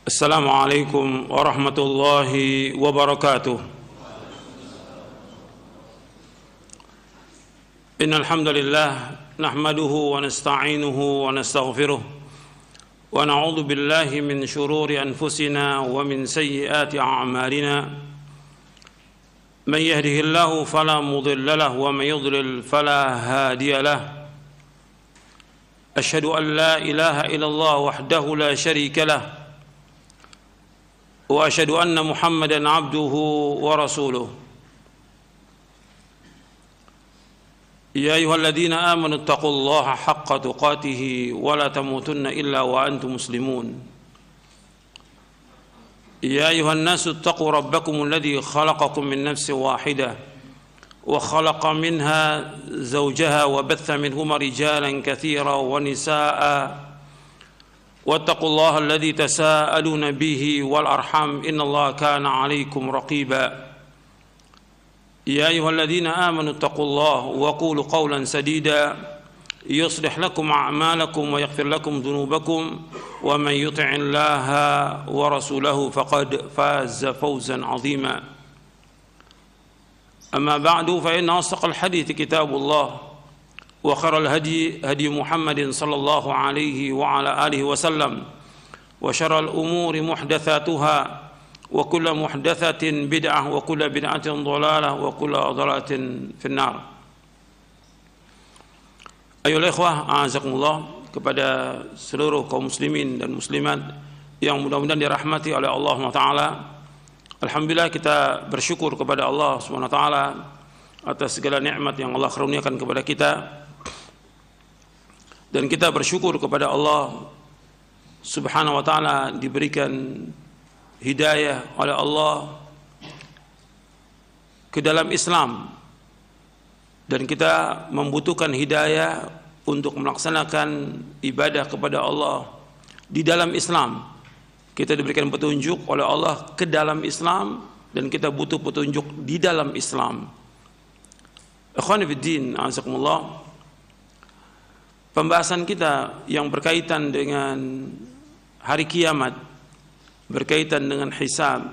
Assalamualaikum warahmatullahi wabarakatuh. Innal hamdalillah nahmaduhu wa nasta'inuhu wa nastaghfiruh wa na'udzu billahi min shururi anfusina wa min sayyiati a'malina. Man yahdihillahu fala mudilla lahu wa man yudlil fala hadiya lahu. Asyhadu an la ilaha illallah wahdahu la syarika lahu wa asyhadu anna Muhammadan abduhu wa rasuluh. Ya ayyuhalladzina amanu taqullaha haqqa tuqatih wa la tamutunna illa wa antum muslimun. Ya ayyuhan nasu taqu rabbakumul ladzi khalaqakum min nafsin wahidah wa khalaqa minha zawjaha wa batha minhuma rijalan katsiran wa nisaa'a. واتقوا الله الذي تساءلون به والأرحام إن الله كان عليكم رقيبا يا أيها الذين آمنوا اتقوا الله وقولوا قولا سديدا يصلح لكم أعمالكم ويغفر لكم ذنوبكم ومن يطع الله ورسوله فقد فاز فوزا عظيما أما بعد فإن أصدق الحديث كتاب الله وخير الهدي هدي محمد صلى الله عليه وعلى آله وسلم وشر الأمور محدثاتها وكل محدثة بدعة وكل بدعة ضلالة وكل ضلالة في النار. Ayolah ikhwah, a'azakumullah, kepada seluruh kaum muslimin dan muslimat yang mudah-mudahan dirahmati oleh Allah SWT. Alhamdulillah, kita bersyukur kepada Allah SWT atas segala nikmat yang Allah karuniakan kepada kita. Dan kita bersyukur kepada Allah Subhanahu wa ta'ala diberikan hidayah oleh Allah ke dalam Islam, dan kita membutuhkan hidayah untuk melaksanakan ibadah kepada Allah di dalam Islam. Kita diberikan petunjuk oleh Allah ke dalam Islam, dan kita butuh petunjuk di dalam Islam. Ikhwani fiddin, a'azakumullah, pembahasan kita yang berkaitan dengan hari kiamat, berkaitan dengan hisab,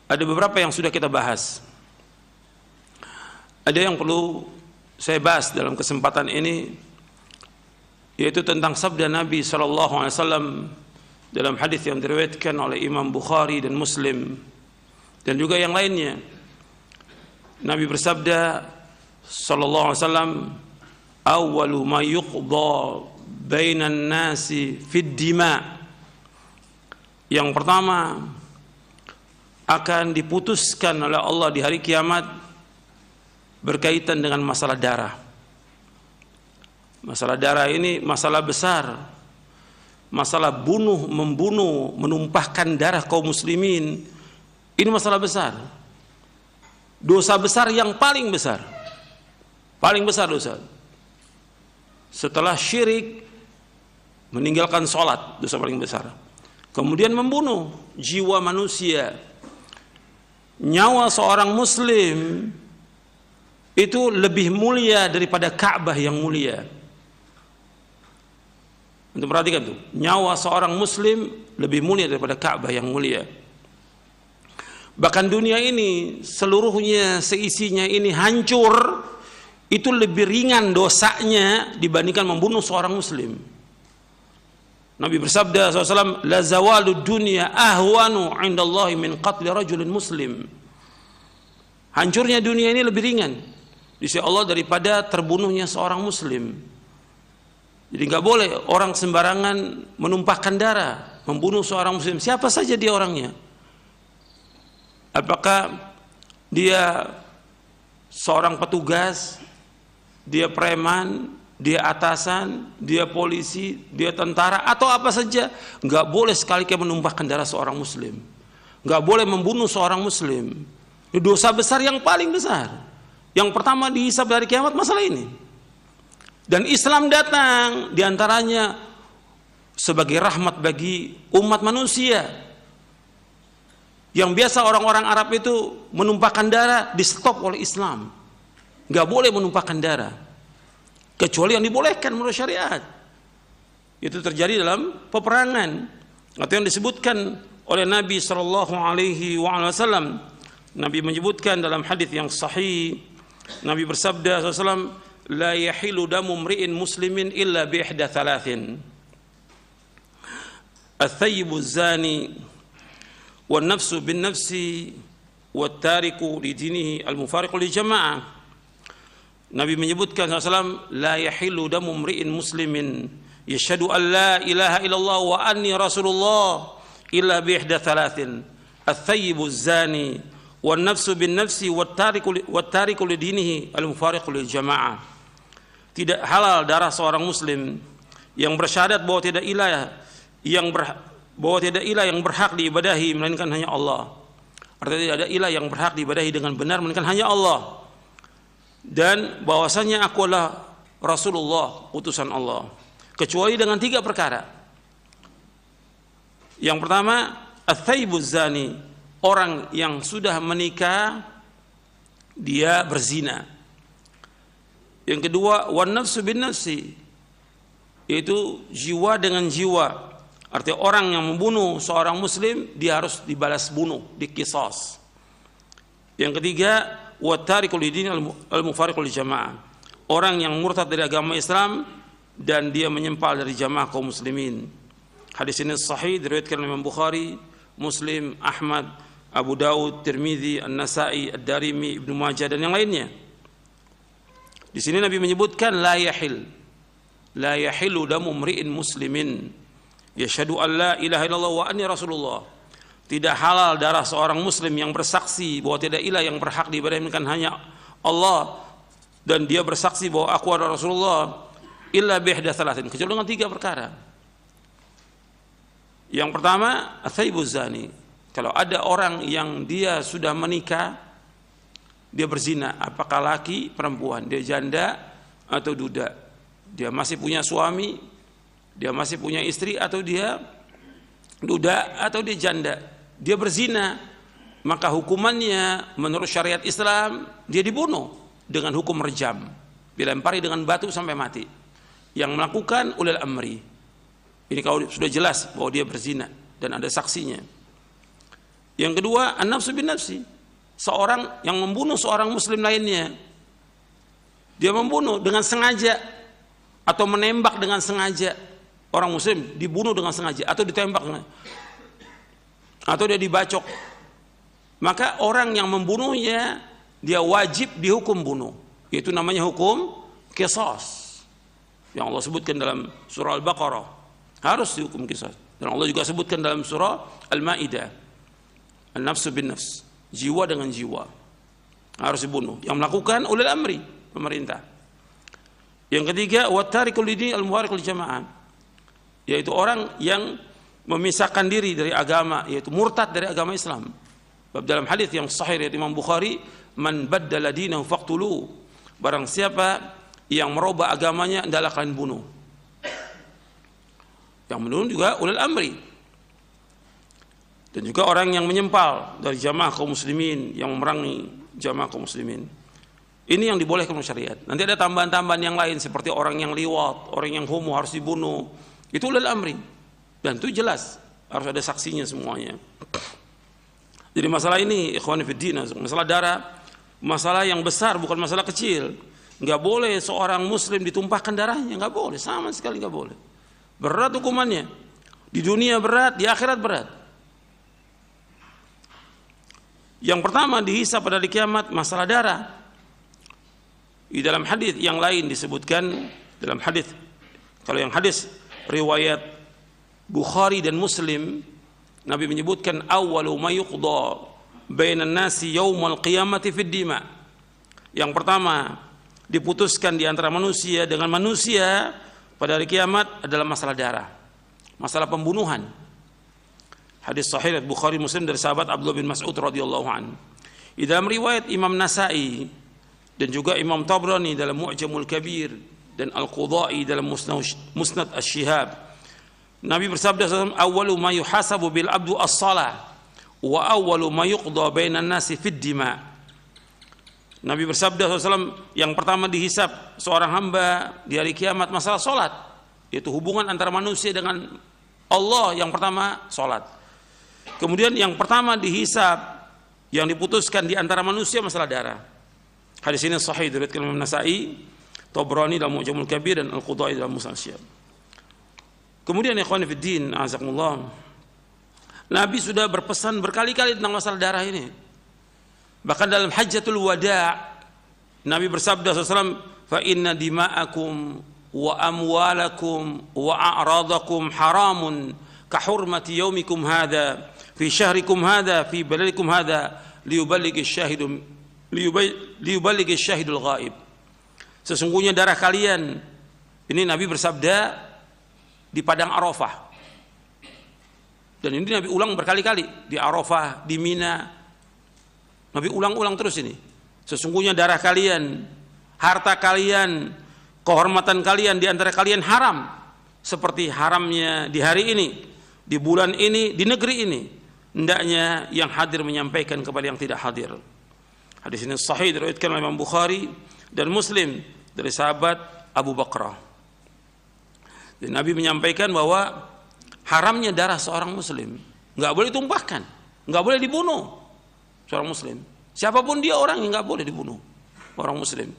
ada beberapa yang sudah kita bahas. Ada yang perlu saya bahas dalam kesempatan ini, yaitu tentang sabda Nabi SAW dalam hadis yang diriwayatkan oleh Imam Bukhari dan Muslim dan juga yang lainnya. Nabi bersabda sallallahu alaihi wasallam, awwalu ma yuqda bainan nasi fid dima, yang pertama akan diputuskan oleh Allah di hari kiamat berkaitan dengan masalah darah. Masalah darah ini masalah besar, masalah membunuh, menumpahkan darah kaum muslimin. Ini masalah besar, dosa besar yang paling besar dosa. Setelah syirik, meninggalkan sholat, dosa paling besar. Kemudian membunuh jiwa manusia. Nyawa seorang muslim itu lebih mulia daripada Ka'bah yang mulia. Untuk perhatikan tuh, nyawa seorang muslim lebih mulia daripada Ka'bah yang mulia. Bahkan dunia ini seluruhnya, seisinya ini hancur, itu lebih ringan dosanya dibandingkan membunuh seorang muslim. Nabi bersabda SAW, la zawalud dunya ahwanu indallahi min qatli rajulin muslim. Hancurnya dunia ini lebih ringan di sisi Allah daripada terbunuhnya seorang muslim. Jadi nggak boleh orang sembarangan menumpahkan darah, membunuh seorang muslim, siapa saja dia orangnya. Apakah dia seorang petugas, dia preman, dia atasan, dia polisi, dia tentara, atau apa saja, nggak boleh sekali-kali menumpahkan darah seorang muslim, nggak boleh membunuh seorang muslim. Ini dosa besar yang paling besar. Yang pertama dihisab dari kiamat masalah ini. Dan Islam datang diantaranya sebagai rahmat bagi umat manusia. Yang biasa orang-orang Arab itu menumpahkan darah, di stop oleh Islam. Nggak boleh menumpahkan darah kecuali yang dibolehkan menurut syariat. itu terjadi dalam peperangan atau yang disebutkan oleh Nabi sallallahu alaihi wasallam. Nabi menyebutkan dalam hadis yang sahih, Nabi bersabda SAW, la yahilu damu mri'in muslimin illa bi ihda thalathin, al-thayyibu zani wan nafsu bin nafsi wat tariku li dinihi al-mufariqu li jama'ah. Nabi menyebutkan SAW, la yahilu damu mri'in muslimin yashhadu an la ilaha illallah wa anni rasulullah illa bi ihda thalathin, al-thayyibu zani wan nafsu bin nafsi wat tariku li dinihi al-mufariqu lil jamaah. Tidak halal darah seorang muslim yang bersyahadat bahwa tidak ilah yang berhak diibadahi melainkan hanya Allah. Artinya tidak ada ilah yang berhak diibadahi dengan benar melainkan hanya Allah. Dan bahwasanya aku adalah Rasulullah, utusan Allah. Kecuali dengan 3 perkara. Yang pertama, ats-tsayyibuz zani, orang yang sudah menikah dia berzina. Yang kedua, wan nafsu bin nafsi, yaitu jiwa dengan jiwa. Artinya orang yang membunuh seorang muslim dia harus dibalas bunuh, diqisas. Yang ketiga, wat tariku lidin al-mufariqu lil jamaah, orang yang murtad dari agama Islam dan dia menyempal dari jamaah kaum muslimin. Hadis ini sahih diriwayatkan oleh Imam Bukhari, Muslim, Ahmad, Abu Daud, Tirmidzi, An-Nasa'i, Ad-Darimi, Ibnu Majah dan yang lainnya. Di sini Nabi menyebutkan la yahilu damu mri'in muslimin yashhadu an la ilaha illallah wa anni rasulullah. Tidak halal darah seorang muslim yang bersaksi bahwa tidak ilah yang berhak diibadahi melainkan hanya Allah dan dia bersaksi bahwa aku adalah Rasulullah illa bi ihda thalathin, kecuali dengan 3 perkara. Yang pertama, ats-tsayyibuz zani, kalau ada orang yang dia sudah menikah, dia berzina, apakah laki, perempuan, dia janda atau duda, dia masih punya suami, dia masih punya istri, atau dia duda atau dia janda, dia berzina, maka hukumannya menurut syariat Islam dia dibunuh dengan hukum rejam, dilempari dengan batu sampai mati. Yang melakukan ulil amri. Ini kalau sudah jelas bahwa dia berzina dan ada saksinya. Yang kedua, an-nafsu bin nafsi, seorang yang membunuh seorang muslim lainnya, dia membunuh dengan sengaja atau menembak dengan sengaja. Orang muslim dibunuh dengan sengaja atau ditembak atau dia dibacok, maka orang yang membunuhnya dia wajib dihukum bunuh, yaitu namanya hukum qisas yang Allah sebutkan dalam surah Al-Baqarah, harus dihukum qisas. Dan Allah juga sebutkan dalam surah Al-Maidah, an-nafsu bin nafs, jiwa dengan jiwa harus dibunuh, yang melakukan ulil amri, pemerintah. Yang ketiga, wat tariku lidin al-mufariqu lil jamaah, yaitu orang yang memisahkan diri dari agama, yaitu murtad dari agama Islam. Bab dalam hadis yang sahih dari Imam Bukhari, man baddala dinahu faqtulu, barang siapa yang merubah agamanya hendaklah kalian bunuh. Yang menurut juga ulil amri, dan juga orang yang menyempal dari jamaah kaum muslimin, yang memerangi jamaah kaum muslimin. Ini yang dibolehkan oleh syariat. Nanti ada tambahan-tambahan yang lain seperti orang yang liwat, orang yang homo harus dibunuh. Itu ulil amri. Dan itu jelas harus ada saksinya semuanya. Jadi masalah ini ikhwani fiddin, masalah darah, masalah yang besar, bukan masalah kecil. Enggak boleh seorang muslim ditumpahkan darahnya, enggak boleh, sama sekali enggak boleh. Berat hukumannya. Di dunia berat, di akhirat berat. Yang pertama dihisab pada hari kiamat masalah darah. Di dalam hadis yang lain disebutkan, dalam hadis, kalau yang hadis riwayat Bukhari dan Muslim, Nabi menyebutkan awwalu ma yuqda bainan nasi yaumal qiyamati fid dima. Yang pertama diputuskan di antara manusia dengan manusia pada hari kiamat adalah masalah darah, masalah pembunuhan. Hadis sahih Bukhari Muslim dari sahabat Abdullah bin Mas'ud radhiyallahu anhu. Di dalam riwayat Imam Nasa'i dan juga Imam Tabrani dalam Mu'jamul Kabir dan Al-Qudai dalam Musnad Asy-Syihab, Nabi bersabda SAW, awwalu ma yuhasabu bil abdu as-salah wa awwalu ma yuqda bainan nasi fid dima. Nabi bersabda SAW, yang pertama dihisab seorang hamba di hari kiamat masalah salat, yaitu hubungan antara manusia dengan Allah. Yang pertama salat. Kemudian yang pertama dihisab, yang diputuskan di antara manusia masalah darah. Hadis ini sahih diriwayatkan Imam Nasa'i, Tabrani dalam Mu'jamul Kabir dan Al-Qudai dalam Musnad. Kemudian ikhwan fillah, azakumullah, Nabi sudah berpesan berkali-kali tentang masalah darah ini. Bahkan dalam Hajjatul Wada' Nabi bersabda SAW, fa inna dima'akum wa amwalakum wa a'radakum haramun ka hurmati yaumikum hadha fi syahrikum hadha fi baladikum hadha liyuballighi syahidul ghaib. Sesungguhnya darah kalian, ini Nabi bersabda di padang Arafah, dan ini Nabi ulang berkali-kali di Arafah, di Mina. Nabi ulang-ulang terus ini. Sesungguhnya darah kalian, harta kalian, kehormatan kalian di antara kalian haram, seperti haramnya di hari ini, di bulan ini, di negeri ini. Hendaknya yang hadir menyampaikan kepada yang tidak hadir. Hadis ini sahih diriwayatkan oleh Imam Bukhari dan Muslim dari sahabat Abu Bakrah. Dan Nabi menyampaikan bahwa haramnya darah seorang muslim, nggak boleh ditumpahkan, nggak boleh dibunuh seorang muslim. Siapapun dia orang yang nggak boleh dibunuh orang muslim,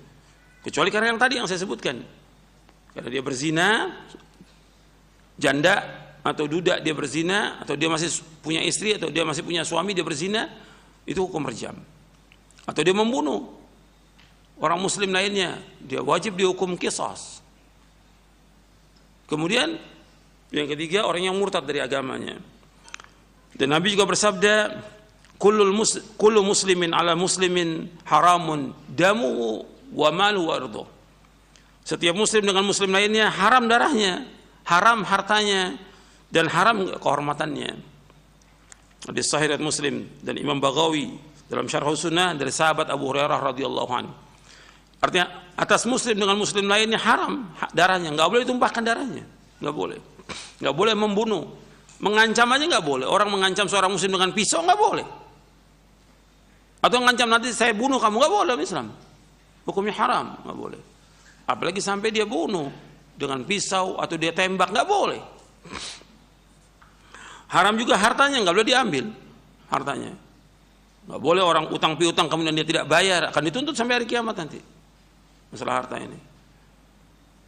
kecuali karena yang tadi yang saya sebutkan, karena dia berzina, janda atau duda dia berzina, atau dia masih punya istri atau dia masih punya suami dia berzina, itu hukum rejam. Atau dia membunuh orang muslim lainnya, dia wajib dihukum qisas. Kemudian yang ketiga, orang yang murtad dari agamanya. Dan Nabi juga bersabda, kullu muslimin ala muslimin haramun damu wa malu wa arduh. Setiap muslim dengan muslim lainnya haram darahnya, haram hartanya, dan haram kehormatannya. Hadis sahih riwayat Muslim dan Imam Baghawi dalam Syarh Sunnah dari sahabat Abu Hurairah radhiyallahu anhu. Artinya atas muslim dengan muslim lainnya haram darahnya, nggak boleh ditumpahkan darahnya, nggak boleh. Nggak boleh membunuh, mengancam aja nggak boleh. Orang mengancam seorang muslim dengan pisau nggak boleh, atau mengancam nanti saya bunuh kamu, nggak boleh. Islam hukumnya haram, nggak boleh. Apalagi sampai dia bunuh dengan pisau atau dia tembak, nggak boleh. Haram juga hartanya, nggak boleh diambil hartanya. Nggak boleh orang utang piutang kemudian dia tidak bayar, akan dituntut sampai hari kiamat nanti. Masalah harta ini.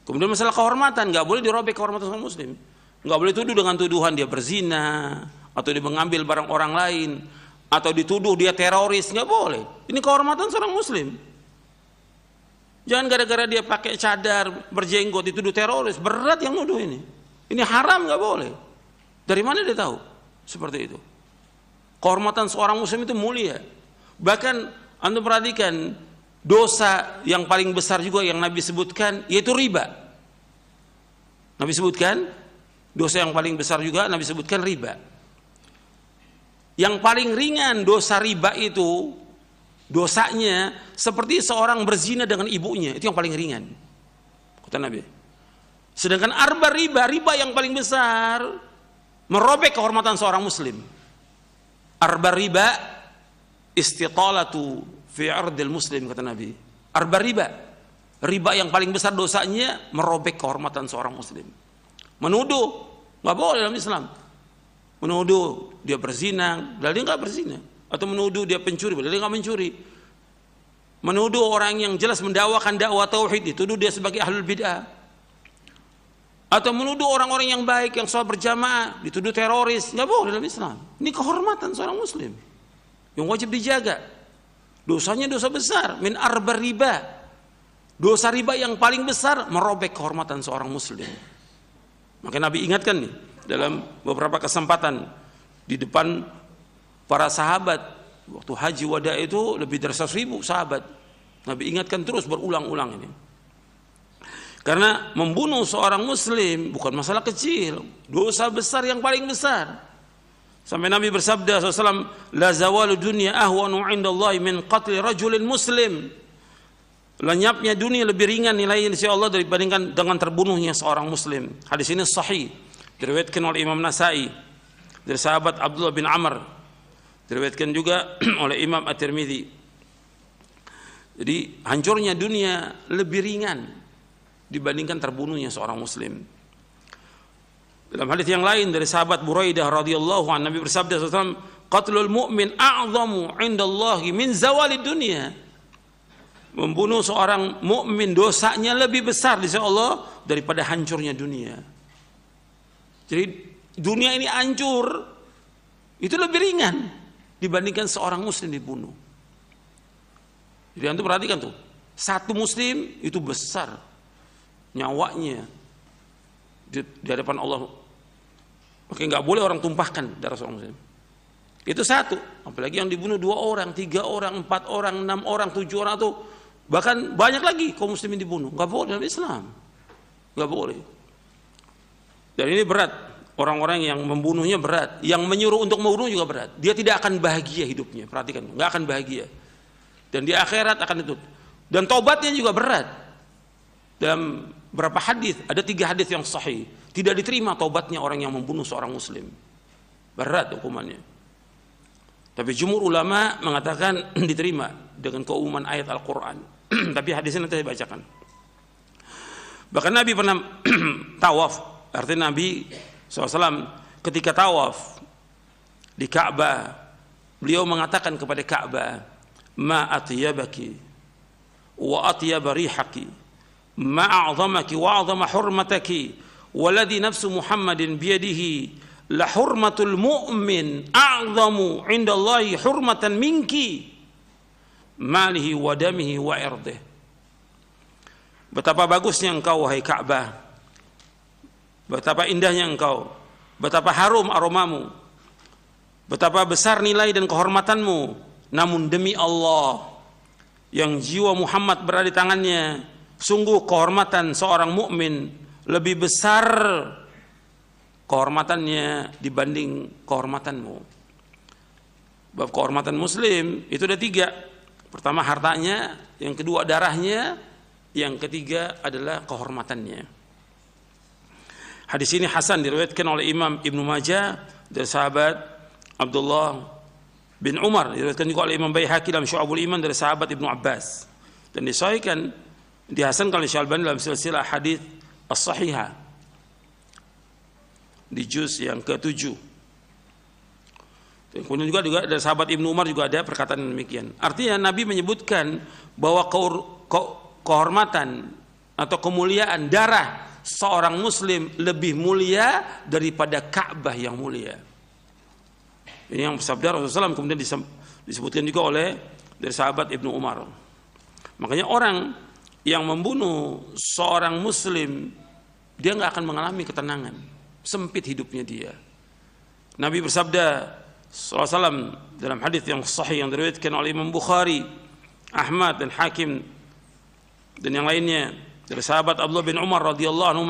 Kemudian masalah kehormatan, nggak boleh dirobek kehormatan seorang muslim. Nggak boleh tuduh dengan tuduhan dia berzina, atau dia mengambil barang orang lain, atau dituduh dia teroris, nggak boleh. Ini kehormatan seorang muslim. Jangan gara-gara dia pakai cadar, berjenggot dituduh teroris, berat yang nuduh ini. Ini haram, nggak boleh. Dari mana dia tahu seperti itu? Kehormatan seorang muslim itu mulia. Bahkan Anda perhatikan, dosa yang paling besar juga yang Nabi sebutkan yaitu riba. Nabi sebutkan dosa yang paling besar juga Nabi sebutkan riba. Yang paling ringan dosa riba itu dosanya seperti seorang berzina dengan ibunya, itu yang paling ringan kata Nabi. Sedangkan arba riba yang paling besar merobek kehormatan seorang muslim. Arba riba istitalatu fi ardil muslim kata Nabi. Arba riba yang paling besar dosanya merobek kehormatan seorang muslim. Menuduh nggak boleh dalam Islam. Menuduh dia berzina padahal dia nggak berzina, atau menuduh dia pencuri padahal dia nggak mencuri. Menuduh orang yang jelas mendakwakan dakwah tauhid dituduh dia sebagai ahlul bid'ah, atau menuduh orang-orang yang baik yang sholat berjamaah dituduh teroris. Nggak boleh dalam Islam. Ini kehormatan seorang muslim yang wajib dijaga. Dosanya dosa besar, min arba riba. Dosa riba yang paling besar merobek kehormatan seorang muslim. Maka Nabi ingatkan nih dalam beberapa kesempatan di depan para sahabat waktu haji wada itu lebih dari 100.000 sahabat. Nabi ingatkan terus berulang-ulang ini. Karena membunuh seorang muslim bukan masalah kecil, dosa besar yang paling besar. Sampai Nabi bersabda SAW, la zawalu dunya ahwanu indallahi min qatli rajulin muslim. Lenyapnya dunia lebih ringan nilainya di sisi Allah dibandingkan dengan terbunuhnya seorang muslim. Hadis ini sahih, diriwayatkan oleh Imam Nasa'i dari sahabat Abdullah bin Amr, diriwayatkan juga oleh Imam At-Tirmidzi. Jadi hancurnya dunia lebih ringan dibandingkan terbunuhnya seorang muslim. Dalam hadis yang lain dari sahabat Buraidah radhiyallahu anhu, Nabi bersabda SAW, qatlul mu'min a'zamu 'indallahi min zawalid dunya. Membunuh seorang mukmin dosanya lebih besar di sisi Allah daripada hancurnya dunia. Jadi dunia ini hancur itu lebih ringan dibandingkan seorang muslim dibunuh. Jadi antum perhatikan tuh, satu muslim itu besar nyawanya di hadapan Allah. Makanya nggak boleh orang tumpahkan darah seorang muslim. Itu satu. Apalagi yang dibunuh 2 orang, 3 orang, 4 orang, 6 orang, 7 orang tuh, bahkan banyak lagi kaum muslimin dibunuh. Nggak boleh dalam Islam. Nggak boleh. Dan ini berat. Orang-orang yang membunuhnya berat. Yang menyuruh untuk membunuh juga berat. Dia tidak akan bahagia hidupnya. Perhatikan, nggak akan bahagia. Dan di akhirat akan itu. Dan taubatnya juga berat. Dalam berapa hadis, ada 3 hadis yang sahih, tidak diterima taubatnya orang yang membunuh seorang muslim. Berat hukumannya. Tapi jumhur ulama mengatakan diterima dengan keumuman ayat Al-Quran. Tapi hadisnya nanti saya bacakan. Bahkan Nabi pernah tawaf. Artinya Nabi SAW ketika tawaf di Ka'bah, beliau mengatakan kepada Ka'bah, ma atyabaki wa atyaba rihaki, ma a'zamaki wa a'zama hurmataki, waladhi nafsu Muhammadin biyadihi la hurmatul mu'min a'zamu indallahi hurmatan minki malihi wa damihi wa irdih. Betapa bagusnya engkau wahai Ka'bah, betapa indahnya engkau, betapa harum aromamu, betapa besar nilai dan kehormatanmu. Namun demi Allah yang jiwa Muhammad berada di tangannya, sungguh kehormatan seorang mukmin lebih besar kehormatannya dibanding kehormatanmu. Bab kehormatan muslim itu ada 3. Pertama hartanya, yang kedua darahnya, yang ketiga adalah kehormatannya. Hadis ini hasan, diriwayatkan oleh Imam Ibnu Majah dari sahabat Abdullah bin Umar, diriwayatkan juga oleh Imam Baihaqi dalam Syu'abul Iman dari sahabat Ibnu Abbas, dan disahihkan, dihasankan oleh Syalbani dalam silsilah hadis as-sahihah di juz yang ke-7. Kemudian juga dari sahabat Ibnu Umar juga ada perkataan demikian. Artinya Nabi menyebutkan bahwa kehormatan atau kemuliaan darah seorang muslim lebih mulia daripada Ka'bah yang mulia. Ini yang sabda Rasulullah SAW, kemudian disebutkan juga oleh dari sahabat Ibnu Umar. Makanya orang yang membunuh seorang muslim, dia nggak akan mengalami ketenangan, sempit hidupnya dia. Nabi bersabda SAW dalam hadis yang sahih yang diriwayatkan oleh Imam Bukhari, Ahmad dan Hakim dan yang lainnya dari sahabat Abdullah bin Umar radhiyallahu anhu,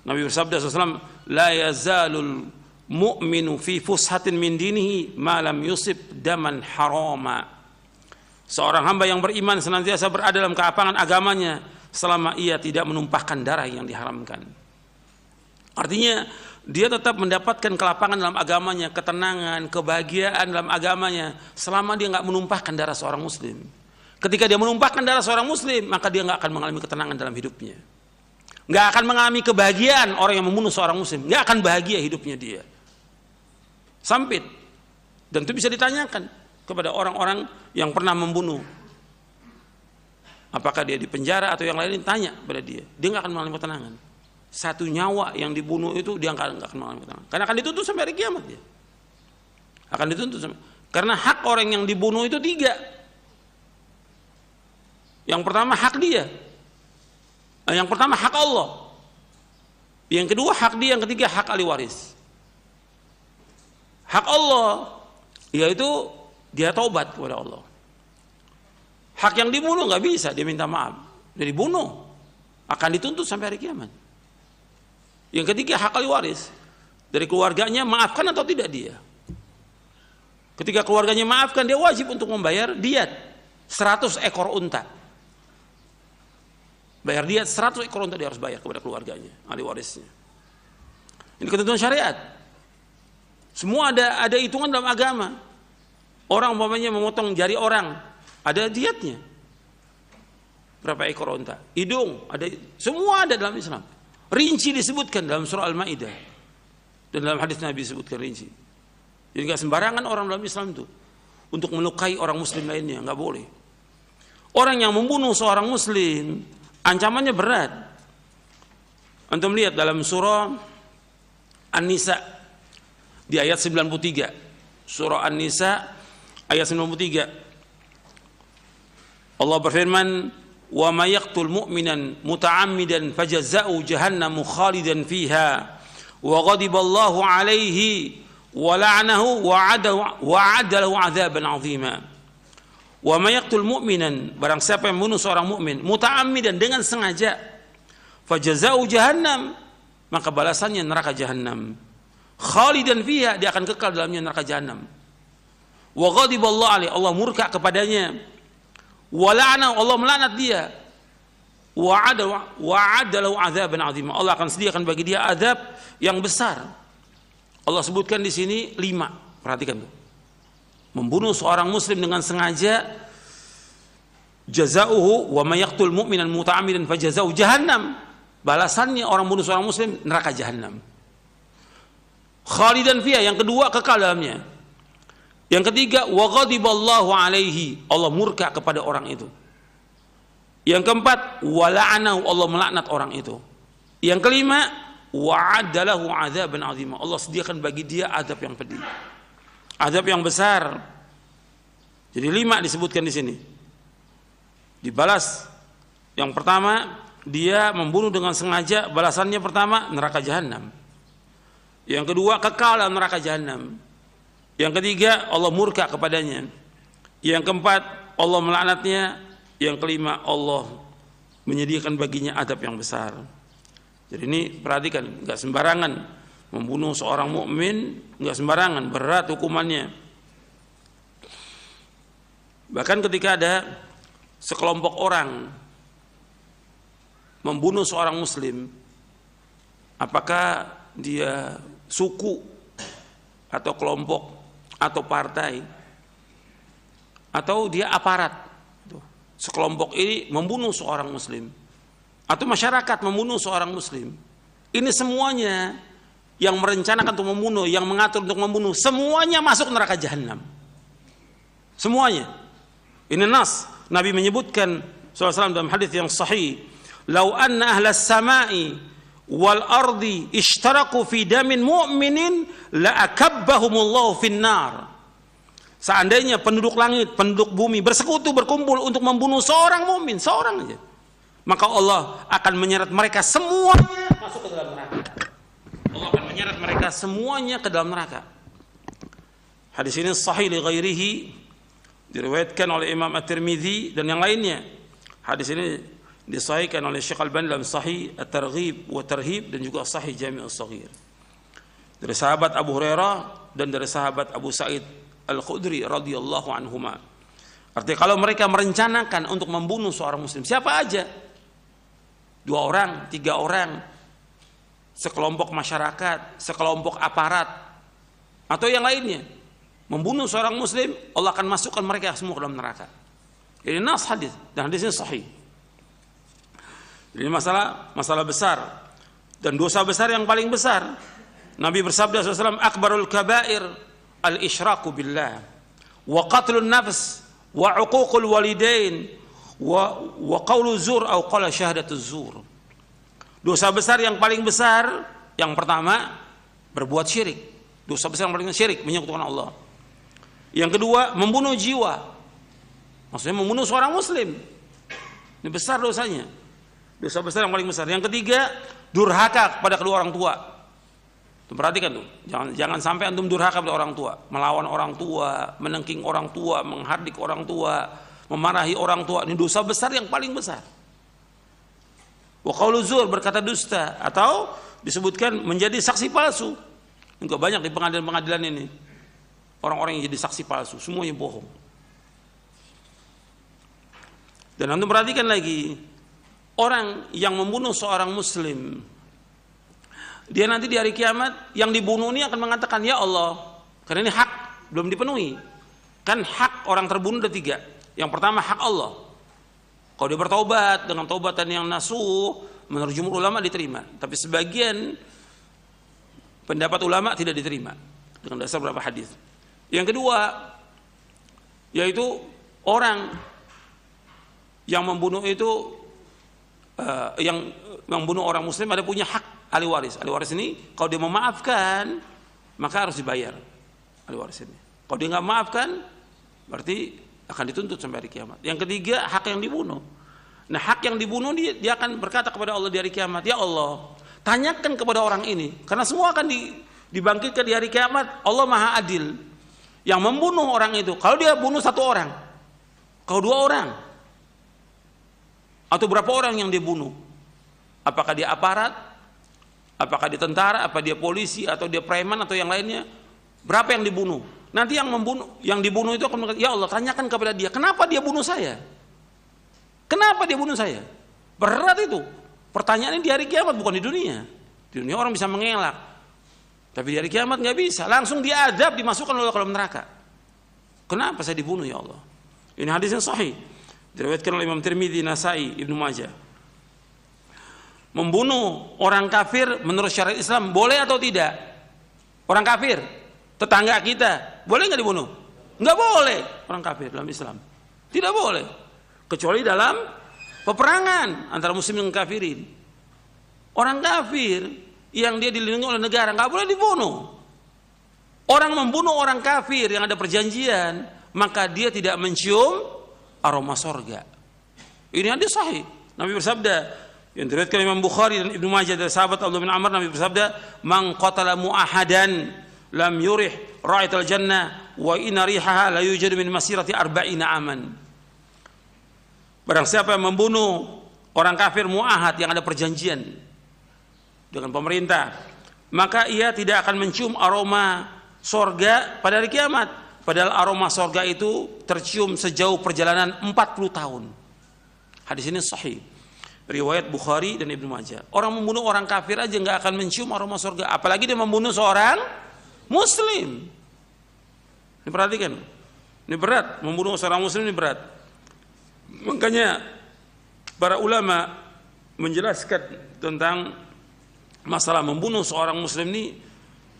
Nabi bersabda SAW, la yazalul mu'minu fi fushatin min dinihi ma lam yusib daman harama. Seorang hamba yang beriman senantiasa berada dalam keapangan agamanya selama ia tidak menumpahkan darah yang diharamkan. Artinya dia tetap mendapatkan kelapangan dalam agamanya, ketenangan, kebahagiaan dalam agamanya selama dia nggak menumpahkan darah seorang muslim. Ketika dia menumpahkan darah seorang muslim, maka dia nggak akan mengalami ketenangan dalam hidupnya, nggak akan mengalami kebahagiaan. Orang yang membunuh seorang muslim nggak akan bahagia hidupnya, dia sempit. Dan itu bisa ditanyakan kepada orang-orang yang pernah membunuh, apakah dia di penjara atau yang lain, tanya pada dia nggak akan mengalami ketenangan. Satu nyawa yang dibunuh itu dia nggak akan mengalami ketenangan, karena akan dituntut sampai hari kiamat. Dia akan dituntut karena hak orang yang dibunuh itu 3. Yang pertama hak dia, yang pertama hak Allah, yang kedua hak dia, yang ketiga hak ahli waris. Hak Allah yaitu dia taubat kepada Allah. Hak yang dibunuh nggak bisa dia minta maaf, dia dibunuh akan dituntut sampai hari kiamat. Yang ketiga hak ahli waris, dari keluarganya maafkan atau tidak dia. Ketika keluarganya maafkan, dia wajib untuk membayar diat 100 ekor unta. Bayar diat 100 ekor unta dia harus bayar kepada keluarganya, ahli warisnya. Ini ketentuan syariat. Semua ada hitungan dalam agama. Orang umpamanya memotong jari orang, ada diatnya. Berapa ekor unta? Hidung, ada, semua ada dalam Islam. Rinci disebutkan dalam surah Al-Maidah. Dan dalam hadis Nabi disebutkan rinci. Jadi nggak sembarangan orang dalam Islam itu untuk melukai orang muslim lainnya, nggak boleh. Orang yang membunuh seorang muslim ancamannya berat. Antum lihat dalam surah An-Nisa di ayat 93. Surah An-Nisa ayat 93. Allah berfirman, "Wa may yaqtul mu'minan muta'ammidan fajaza'u jahannamu khalidan fiha wa ghadiballahu 'alaihi wa la'anahu wa 'adda lahu 'adzaban 'azima." Wa may yaqtul mu'minan, barang siapa yang membunuh seorang mukmin muta'ammidan dengan sengaja, fajaza'u jahannam, maka balasannya neraka jahanam. Khalidan fiha, dia akan kekal dalamnya neraka jahanam. Wa ghadiballahu 'alaihi, Allah murka kepadanya. Wa la'ana, Allah melaknat dia. Wa 'adda lahu 'adzaban 'azima, Allah akan sediakan bagi dia azab yang besar. Allah sebutkan di sini 5. Perhatikan tuh. Membunuh seorang muslim dengan sengaja, jazauhu wa may yaqtul mu'minan muta'ammidan fajazau jahannam, balasannya orang bunuh seorang muslim neraka jahanam. Khalidan fiha, yang kedua kekal dalamnya. Yang ketiga, wa ghadiballahu 'alaihi, Allah murka kepada orang itu. Yang keempat, wa la'anahu, Allah melaknat orang itu. Yang kelima, wa 'adda lahu 'adzaban 'azima, Allah sediakan bagi dia azab yang pedih, azab yang besar. Jadi 5 disebutkan di sini. Dibalas. Yang pertama, dia membunuh dengan sengaja, balasannya pertama neraka jahanam. Yang kedua, kekal dalam neraka jahanam. Yang ketiga, Allah murka kepadanya. Yang keempat, Allah melaknatnya. Yang kelima, Allah menyediakan baginya azab yang besar. Jadi ini perhatikan, nggak sembarangan membunuh seorang mukmin, nggak sembarangan, berat hukumannya. Bahkan ketika ada sekelompok orang membunuh seorang muslim, apakah dia suku atau kelompok atau partai atau dia aparat, sekelompok ini membunuh seorang muslim atau masyarakat membunuh seorang muslim, ini semuanya yang merencanakan untuk membunuh, yang mengatur untuk membunuh, semuanya masuk neraka jahanam. Semuanya. Ini nas. Nabi menyebutkan SAW dalam hadis yang sahih, "Lau anna ahlas samai wal ardi ishtaraku fi damin mu'minin la akabbahumullahu finnar." Seandainya penduduk langit, penduduk bumi bersekutu, berkumpul untuk membunuh seorang mukmin, seorang aja, maka Allah akan menyeret mereka semuanya masuk ke dalam neraka. Allah akan menyeret mereka semuanya ke dalam neraka. Hadis ini sahih li ghairihi, diriwayatkan oleh Imam At-Tirmidzi dan yang lainnya. Hadis ini disahihkan oleh Syekh Al-Albani dalam Sahih At-Targhib wa Tarhib dan juga Sahih Jami' As-Shaghir. Dari sahabat Abu Hurairah dan dari sahabat Abu Sa'id Al-Khudri radhiyallahu anhuma. Artinya kalau mereka merencanakan untuk membunuh seorang muslim, siapa aja, 2 orang, 3 orang, sekelompok masyarakat, sekelompok aparat, atau yang lainnya, membunuh seorang muslim, Allah akan masukkan mereka semua ke dalam neraka. Ini nas hadis, dan hadisnya sahih. Ini masalah besar dan dosa besar yang paling besar. Nabi bersabda SAW, "Akbarul kabair al-isyraku billah wa qatlun nafs wa uququl walidain wa qawlu zur atau qala syahadatuz zur." Dosa besar yang paling besar, yang pertama berbuat syirik. Dosa besar yang paling besar syirik, menyekutukan Allah. Yang kedua, membunuh jiwa. Maksudnya membunuh seorang muslim. Ini besar dosanya. Dosa besar yang paling besar. Yang ketiga, durhaka kepada kedua orang tua. Tuh, perhatikan tuh, jangan sampai antum durhaka kepada orang tua, melawan orang tua, menengking orang tua, menghardik orang tua, memarahi orang tua. Ini dosa besar yang paling besar. Wa qaulu zur, berkata dusta, atau disebutkan menjadi saksi palsu. Enggak banyak di pengadilan-pengadilan ini orang-orang yang jadi saksi palsu, semuanya bohong. Dan antum perhatikan lagi, orang yang membunuh seorang muslim, dia nanti di hari kiamat yang dibunuh ini akan mengatakan, "Ya Allah, karena ini hak belum dipenuhi." Kan hak orang terbunuh ada 3. Yang pertama hak Allah. Kalau dia bertaubat dengan taubatan yang nasuh, menurut jumhur ulama diterima. Tapi sebagian pendapat ulama tidak diterima dengan dasar beberapa hadis. Yang kedua, yaitu orang yang membunuh itu yang membunuh orang muslim ada punya hak ahli waris. Ahli waris ini kalau dia memaafkan maka harus dibayar ahli waris ini. Kalau dia nggak maafkan berarti akan dituntut sampai hari kiamat. Yang ketiga, hak yang dibunuh. Nah, hak yang dibunuh dia akan berkata kepada Allah di hari kiamat, ya Allah, tanyakan kepada orang ini, karena semua akan dibangkitkan di hari kiamat. Allah Maha Adil. Yang membunuh orang itu, kalau dia bunuh satu orang, kalau dua orang, atau berapa orang yang dia bunuh? Apakah dia aparat? Apakah dia tentara? Apa dia polisi? Atau dia preman? Atau yang lainnya? Berapa yang dibunuh? Nanti yang dibunuh itu akan berkata, ya Allah, tanyakan kepada dia, kenapa dia bunuh saya? Kenapa dia bunuh saya? Berat itu. Pertanyaannya di hari kiamat, bukan di dunia. Di dunia orang bisa mengelak, tapi di hari kiamat nggak bisa. Langsung diadab, dimasukkan oleh kolam neraka. Kenapa saya dibunuh, ya Allah? Ini hadis yang sahih, diriwayatkan oleh Imam Tirmidzi, Nasai, Ibnu Majah. Membunuh orang kafir menurut syariat Islam boleh atau tidak? Orang kafir, tetangga kita, boleh nggak dibunuh? Nggak boleh. Orang kafir dalam Islam tidak boleh, kecuali dalam peperangan antara muslim dengan kafirin. Orang kafir yang dia dilindungi oleh negara nggak boleh dibunuh. Orang membunuh orang kafir yang ada perjanjian, maka dia tidak mencium aroma sorga. Ini hadis sahih. Nabi bersabda, yang diriwayatkan Imam Bukhari dan Ibnu Majah dari sahabat Abdullah bin Amr, Nabi bersabda, "Man qatala mu'ahadan lam yurih ra'ital jannah wa inna rihaha la yujadu min masirati arba'ina aman." Barang siapa yang membunuh orang kafir mu'ahad yang ada perjanjian dengan pemerintah, maka ia tidak akan mencium aroma sorga pada hari kiamat. Padahal aroma sorga itu tercium sejauh perjalanan 40 tahun. Hadis ini sahih, riwayat Bukhari dan Ibnu Majah. Orang membunuh orang kafir aja nggak akan mencium aroma sorga, apalagi dia membunuh seorang muslim. Ini perhatikan, ini berat, membunuh seorang muslim ini berat. Makanya para ulama menjelaskan tentang masalah membunuh seorang muslim ini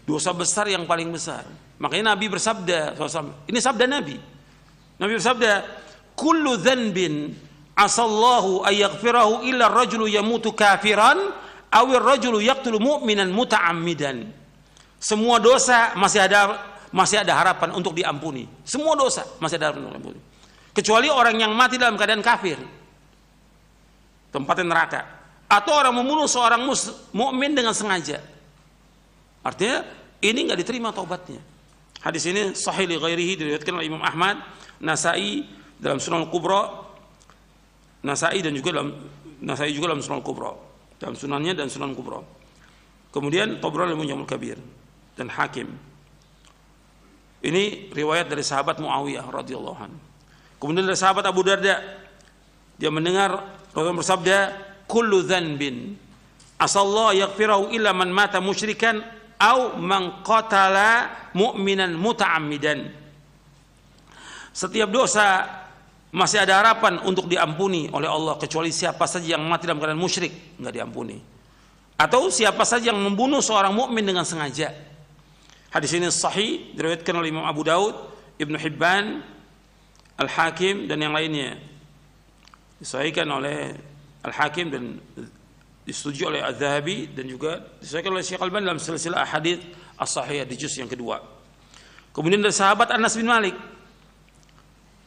dosa besar yang paling besar. Makanya Nabi bersabda, ini sabda Nabi. Nabi bersabda, "Kullu dzanbin asallahu ayaghfirahu illa ar-rajulu yamutu kafiran aw ar-rajulu yaqtulu mu'minan muta'ammidan." Semua dosa masih ada harapan untuk diampuni. Semua dosa masih ada harapan untuk diampuni. Kecuali orang yang mati dalam keadaan kafir, tempatnya neraka. Atau orang membunuh seorang mukmin dengan sengaja. Artinya ini nggak diterima taubatnya. Hadis ini sahih li ghairihi, diriwayatkan oleh Imam Ahmad, Nasai dalam Sunan Kubra, Nasai juga dalam Sunan Kubra, dalam Sunannya dan Sunan Kubra. Kemudian Tabrani dalam Mu'jamul Kabir dan Hakim. Ini riwayat dari sahabat Muawiyah radhiyallahu anhu. Kemudian dari sahabat Abu Darda, dia mendengar Rasulullah bersabda, "Kullu dzanbin asallahu yaghfirahu illa man mata musyrikan au man qatala mu'minan muta'ammidan." Setiap dosa masih ada harapan untuk diampuni oleh Allah, kecuali siapa saja yang mati dalam keadaan musyrik, enggak diampuni. Atau siapa saja yang membunuh seorang mukmin dengan sengaja. Hadis ini sahih, diriwayatkan oleh Imam Abu Daud, Ibnu Hibban, Al-Hakim dan yang lainnya. Disahihkan oleh Al-Hakim dan disetujui oleh Az-Zahabi dan juga disahihkan oleh Syekh Al-Albani dalam silsilah ahadits as-sahihah di juz yang kedua. Kemudian dari sahabat Anas bin Malik.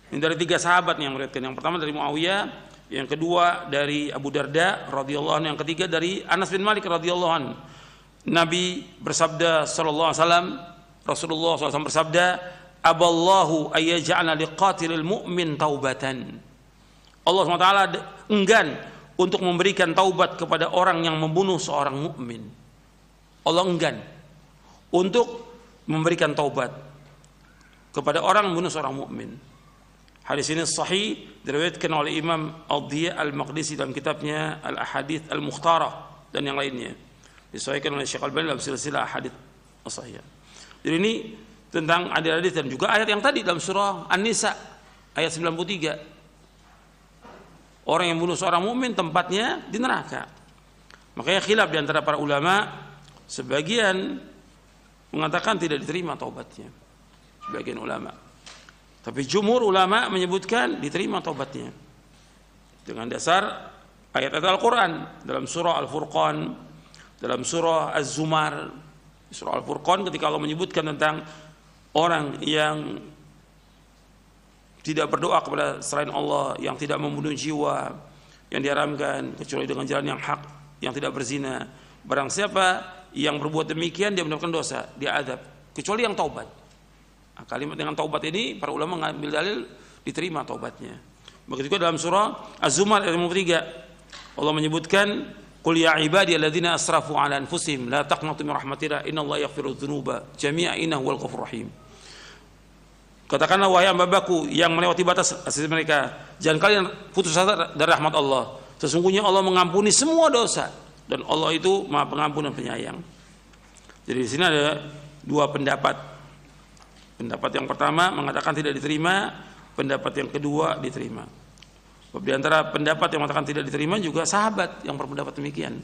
Ini dari 3 sahabat yang meriwayatkan. Yang pertama dari Muawiyah, yang kedua dari Abu Darda radhiyallahu anhu, yang ketiga dari Anas bin Malik radhiyallahu anhu. Nabi bersabda sallallahu alaihi wasallam, Rasulullah SAW bersabda, "Aballahu ayyaj'ala liqatilil mu'min taubatan." Allah SWT enggan untuk memberikan taubat kepada orang yang membunuh seorang mukmin. Allah enggan untuk memberikan taubat kepada orang yang membunuh seorang mukmin. Hadis ini sahih, diriwayatkan oleh Imam Ad-Diya Al-Maqdisi dalam kitabnya Al-Ahadits Al-Mukhtarah dan yang lainnya. Disahihkan oleh Syekh Al-Albani dalam silsilah ahadits as-sahihah. Jadi ini tentang hadis dan juga ayat yang tadi dalam surah An-Nisa ayat 93. Orang yang bunuh seorang mukmin tempatnya di neraka. Makanya khilaf di antara para ulama, sebagian mengatakan tidak diterima taubatnya, sebagian ulama. Tapi jumhur ulama menyebutkan diterima taubatnya dengan dasar ayat-ayat Al-Quran dalam surah Al-Furqan, dalam surah Az-Zumar. Surah Al-Furqan ketika Allah menyebutkan tentang orang yang tidak berdoa kepada selain Allah, yang tidak membunuh jiwa, yang diharamkan kecuali dengan jalan yang hak, yang tidak berzina. Barang siapa yang berbuat demikian dia mendapatkan dosa, dia azab, kecuali yang taubat. Nah, kalimat dengan taubat ini para ulama mengambil dalil diterima taubatnya. Begitu juga dalam surah Az-Zumar ayat 53 Allah menyebutkan qul ya ibadiyalladzina asrafu ala anfusihim la taqnatu min rahmatillah innallaha yaghfiru dzunuba jami'a innahu huwal ghafurur rahim. Katakanlah wahai hamba-Ku yang melewati batas asasi mereka, jangan kalian putus asa dari rahmat Allah. Sesungguhnya Allah mengampuni semua dosa dan Allah itu Maha Pengampun dan Penyayang. Jadi di sini ada dua pendapat. Pendapat yang pertama mengatakan tidak diterima, pendapat yang kedua diterima. Di antara pendapat yang mengatakan tidak diterima juga sahabat yang berpendapat demikian.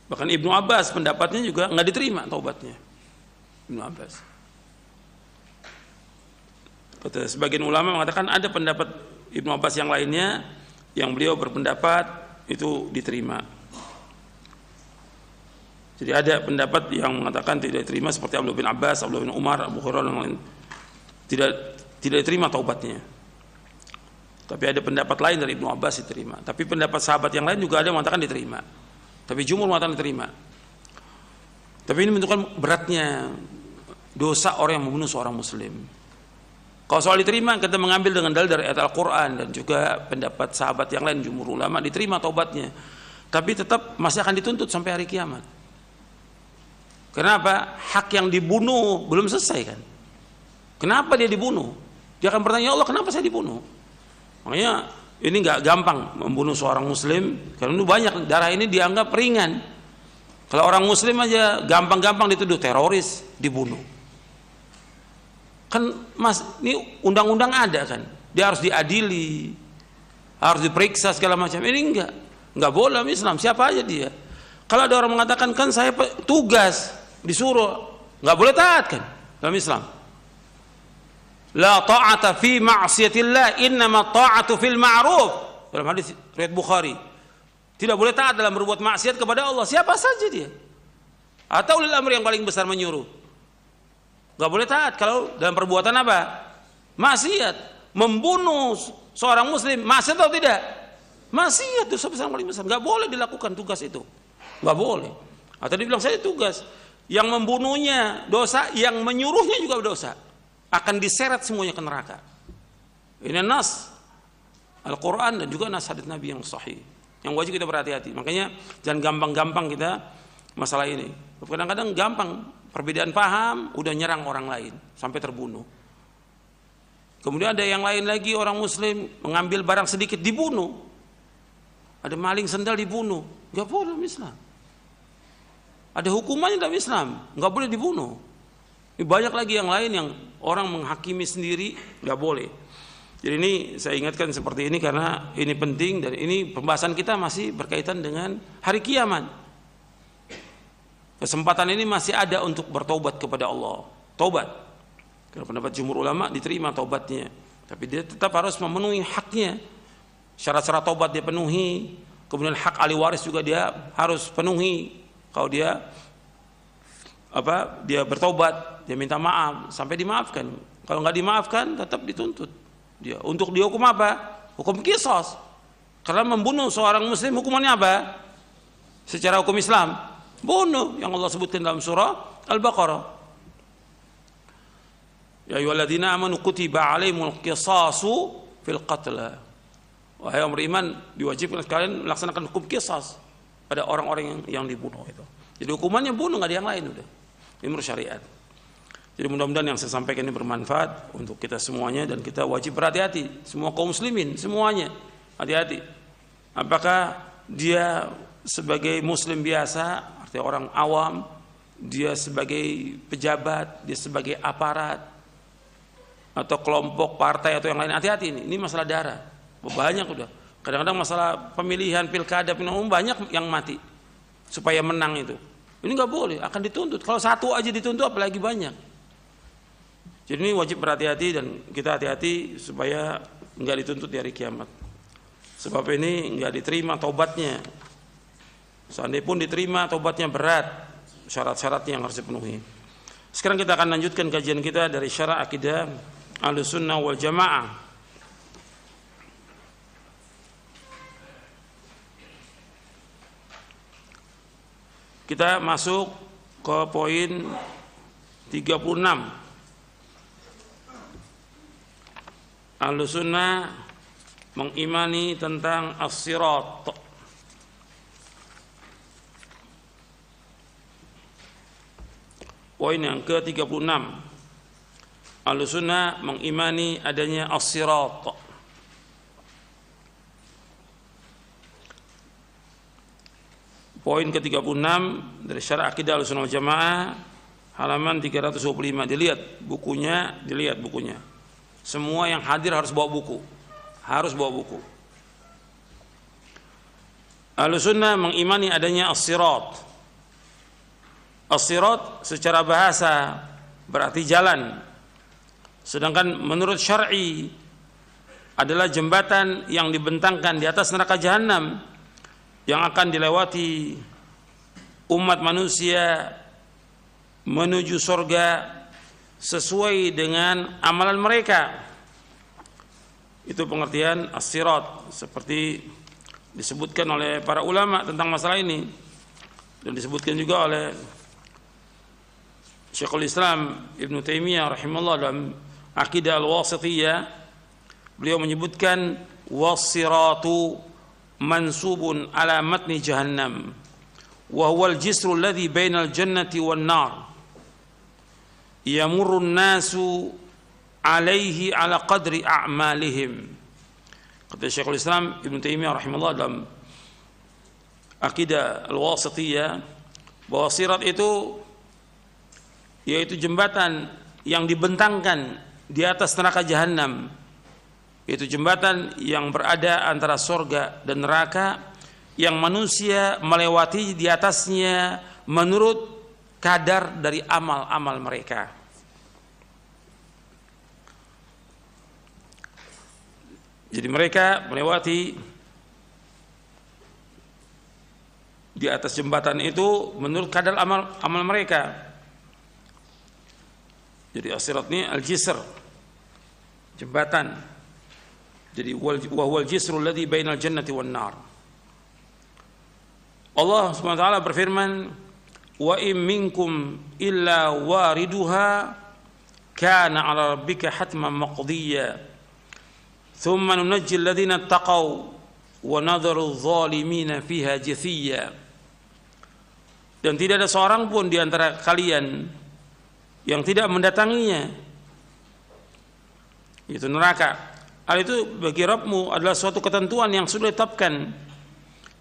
Bahkan Ibnu Abbas pendapatnya juga nggak diterima taubatnya. Ibnu Abbas. Kata sebagian ulama mengatakan ada pendapat Ibnu Abbas yang lainnya yang beliau berpendapat itu diterima. Jadi ada pendapat yang mengatakan tidak diterima seperti Abdullah bin Abbas, Abdullah bin Umar, Abu Hurairah dan lain. Tidak diterima taubatnya. Tapi ada pendapat lain dari Ibnu Abbas diterima. Tapi pendapat sahabat yang lain juga ada yang mengatakan diterima. Tapi jumhur mengatakan diterima. Tapi ini menunjukkan beratnya dosa orang yang membunuh seorang muslim. Kalau soal diterima, kita mengambil dengan dalil dari ayat Al-Quran dan juga pendapat sahabat yang lain, jumhur ulama, diterima taubatnya. Tapi tetap masih akan dituntut sampai hari kiamat. Kenapa? Hak yang dibunuh belum selesai kan? Kenapa dia dibunuh? Dia akan bertanya, ya Allah kenapa saya dibunuh? Makanya ini nggak gampang membunuh seorang muslim, karena itu banyak darah ini dianggap ringan. Kalau orang muslim aja gampang-gampang dituduh teroris, dibunuh. Kan mas, ini undang-undang ada kan, dia harus diadili, harus diperiksa segala macam. Ini nggak boleh Islam, siapa aja dia. Kalau ada orang mengatakan kan saya tugas disuruh, nggak boleh taat kan dalam Islam. La ta'ata fi ma'siyatillah innama ta'atu fil ma'ruf. Dalam hadis riwayat Bukhari. Tidak boleh taat dalam berbuat maksiat kepada Allah, siapa saja dia. Atau ulil amri yang paling besar menyuruh. Enggak boleh taat kalau dalam perbuatan apa? Maksiat. Membunuh seorang muslim, maksiat atau tidak? Maksiat itu sebesar paling besar. Enggak boleh dilakukan tugas itu. Enggak boleh. Atau dibilang saya tugas. Yang membunuhnya dosa, yang menyuruhnya juga dosa. Akan diseret semuanya ke neraka. Ini nas Al-Quran dan juga nas hadits Nabi yang sahih, yang wajib kita berhati-hati. Makanya jangan gampang-gampang kita masalah ini. Kadang-kadang gampang perbedaan paham udah nyerang orang lain sampai terbunuh. Kemudian ada yang lain lagi, orang muslim mengambil barang sedikit dibunuh. Ada maling sendal dibunuh, nggak boleh dalam Islam. Ada hukumannya dalam Islam, nggak boleh dibunuh. Ini banyak lagi yang lain yang orang menghakimi sendiri, nggak boleh. Jadi ini saya ingatkan seperti ini karena ini penting dan ini pembahasan kita masih berkaitan dengan hari kiamat. Kesempatan ini masih ada untuk bertobat kepada Allah. Tobat. Karena pendapat jumhur ulama diterima tobatnya, tapi dia tetap harus memenuhi haknya. Syarat-syarat tobat dia penuhi. Kemudian hak ahli waris juga dia harus penuhi. Kalau dia dia bertobat, dia minta maaf sampai dimaafkan. Kalau nggak dimaafkan tetap dituntut dia. Untuk dihukum apa? Hukum qisas. Karena membunuh seorang muslim hukumannya apa? Secara hukum Islam, bunuh yang Allah sebutkan dalam surah Al-Baqarah. Ya ayyuhalladzina amanu kutiba alaihimul qisasu fil qatla. Wahai orang beriman, diwajibkan kalian melaksanakan hukum qisas pada orang-orang yang dibunuh itu. Jadi hukumannya bunuh, nggak ada yang lain udah. Ini menurut syariat. Jadi mudah-mudahan yang saya sampaikan ini bermanfaat untuk kita semuanya dan kita wajib berhati-hati, semua kaum muslimin semuanya hati-hati. Apakah dia sebagai muslim biasa, artinya orang awam, dia sebagai pejabat, dia sebagai aparat atau kelompok partai atau yang lain, hati-hati ini masalah darah. Banyak udah Kadang-kadang masalah pemilihan pilkada banyak yang mati supaya menang itu. Ini nggak boleh, akan dituntut. Kalau satu aja dituntut, apalagi banyak. Jadi ini wajib berhati-hati dan kita hati-hati supaya nggak dituntut di hari kiamat. Sebab ini nggak diterima taubatnya. Seandainya pun diterima, taubatnya berat, syarat-syaratnya yang harus dipenuhi. Sekarang kita akan lanjutkan kajian kita dari syarah akidah Ahlussunnah wal Jamaah. Kita masuk ke poin 36. Ahlussunnah mengimani tentang as-sirat. Poin yang ke-36. Ahlussunnah mengimani adanya as-sirat. Poin ke-36 dari syarah akidah Ahlussunnah wal Jamaah, halaman 325. Dilihat bukunya. Semua yang hadir harus bawa buku. Ahlussunnah mengimani adanya as-sirat. As-sirat secara bahasa berarti jalan. Sedangkan menurut syar'i adalah jembatan yang dibentangkan di atas neraka jahanam yang akan dilewati umat manusia menuju surga sesuai dengan amalan mereka. Itu pengertian as-sirat seperti disebutkan oleh para ulama tentang masalah ini dan disebutkan juga oleh Syekhul Islam Ibnu Taimiyah rahimahullah dalam Aqidah Al-Wasithiyah. Beliau menyebutkan was-siratu mansubun ala matni jahannam wa huwal jisru alladhi bainal jannati wan nar yamurru an-nasu alaihi ala qadri a'malihim. Kata Syekhul Islam Ibnu Taimiyah rahimahullah dalam Aqidah Al-Wasithiyah bahwa sirat itu yaitu jembatan yang dibentangkan di atas neraka jahanam. Itu jembatan yang berada antara surga dan neraka yang manusia melewati di atasnya menurut kadar dari amal-amal mereka. Jadi mereka melewati di atas jembatan itu menurut kadar amal mereka. Jadi as-sirat ini al-jisr, jembatan. Jadi wal jisrul ladzi bainal jannati wan nar. Allah Subhanahu wa taala berfirman, "Wa in minkum illa wariduha kana 'ala rabbika hatman maqdiyya. Thumma nunajjil ladzina taqaw wa nadharu adh-dhalimina fiha jathiyya." Dan tidak ada seorang pun di antara kalian yang tidak mendatanginya, itu neraka. Hal itu bagi Rabbmu adalah suatu ketentuan yang sudah ditetapkan.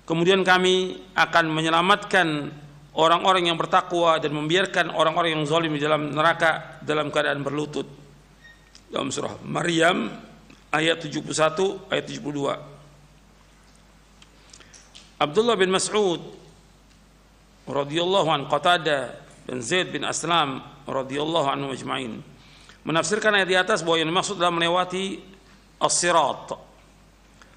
Kemudian kami akan menyelamatkan orang-orang yang bertakwa dan membiarkan orang-orang yang zalim di dalam neraka dalam keadaan berlutut. Dalam surah Maryam ayat 71 ayat 72. Abdullah bin Mas'ud radhiyallahu anhu, Qatadah dan Zaid bin Aslam radhiyallahu anhu ajma'in menafsirkan ayat di atas bahwa yang dimaksud adalah melewati as-sirat.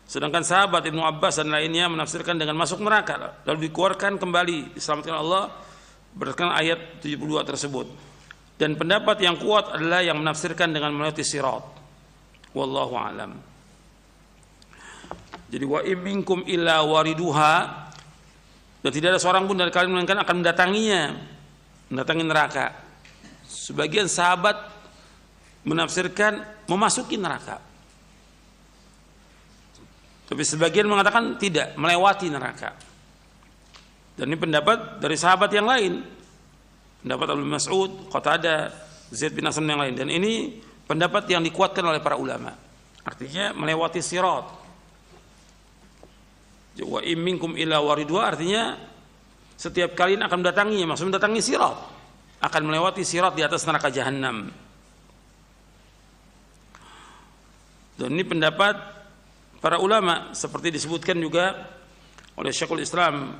Sedangkan sahabat Ibnu Abbas dan lainnya menafsirkan dengan masuk neraka lalu dikeluarkan kembali diselamatkan Allah berdasarkan ayat 72 tersebut. Dan pendapat yang kuat adalah yang menafsirkan dengan melewati sirat. Wallahu a'lam. Jadi wa imminkum illa wariduha, dan tidak ada seorang pun dari kalian melainkan akan mendatangi neraka. Sebagian sahabat menafsirkan memasuki neraka. Tapi sebagian mengatakan tidak, melewati neraka. Dan ini pendapat dari sahabat yang lain. Pendapat Abu Mas'ud, Qatadah, Zaid bin Aslam yang lain. Dan ini pendapat yang dikuatkan oleh para ulama. Artinya melewati sirat. Wa in minkum illa waridwa artinya setiap kalian akan mendatanginya, maksudnya mendatangi sirat. Akan melewati sirat di atas neraka jahanam. Dan ini pendapat para ulama seperti disebutkan juga oleh Syekhul Islam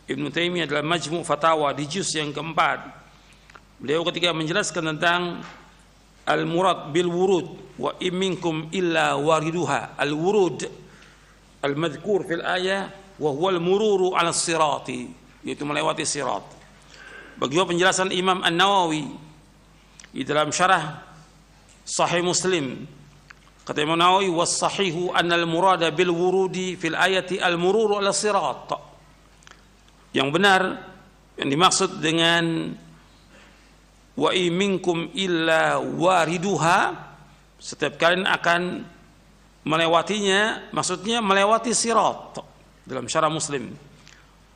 Ibnu Taimiyah dalam Majmu' Fatawa di juz yang keempat. Beliau ketika menjelaskan tentang al-murad bil wurud wa imminkum illa wariduha. Al-wurud al-madhkur fil ayah wa huwa al-mururu 'ala sirati, yaitu melewati sirat. Bagaimana penjelasan Imam An-Nawawi di dalam syarah Sahih Muslim, kata Imam Nawawi, was sahihu anna al-murada bil wurudi fil ayati al-mururu 'ala sirat. Yang benar yang dimaksud dengan wa minkum illa wariduha, setiap kalian akan melewatinya, maksudnya melewati sirat dalam syarah Muslim.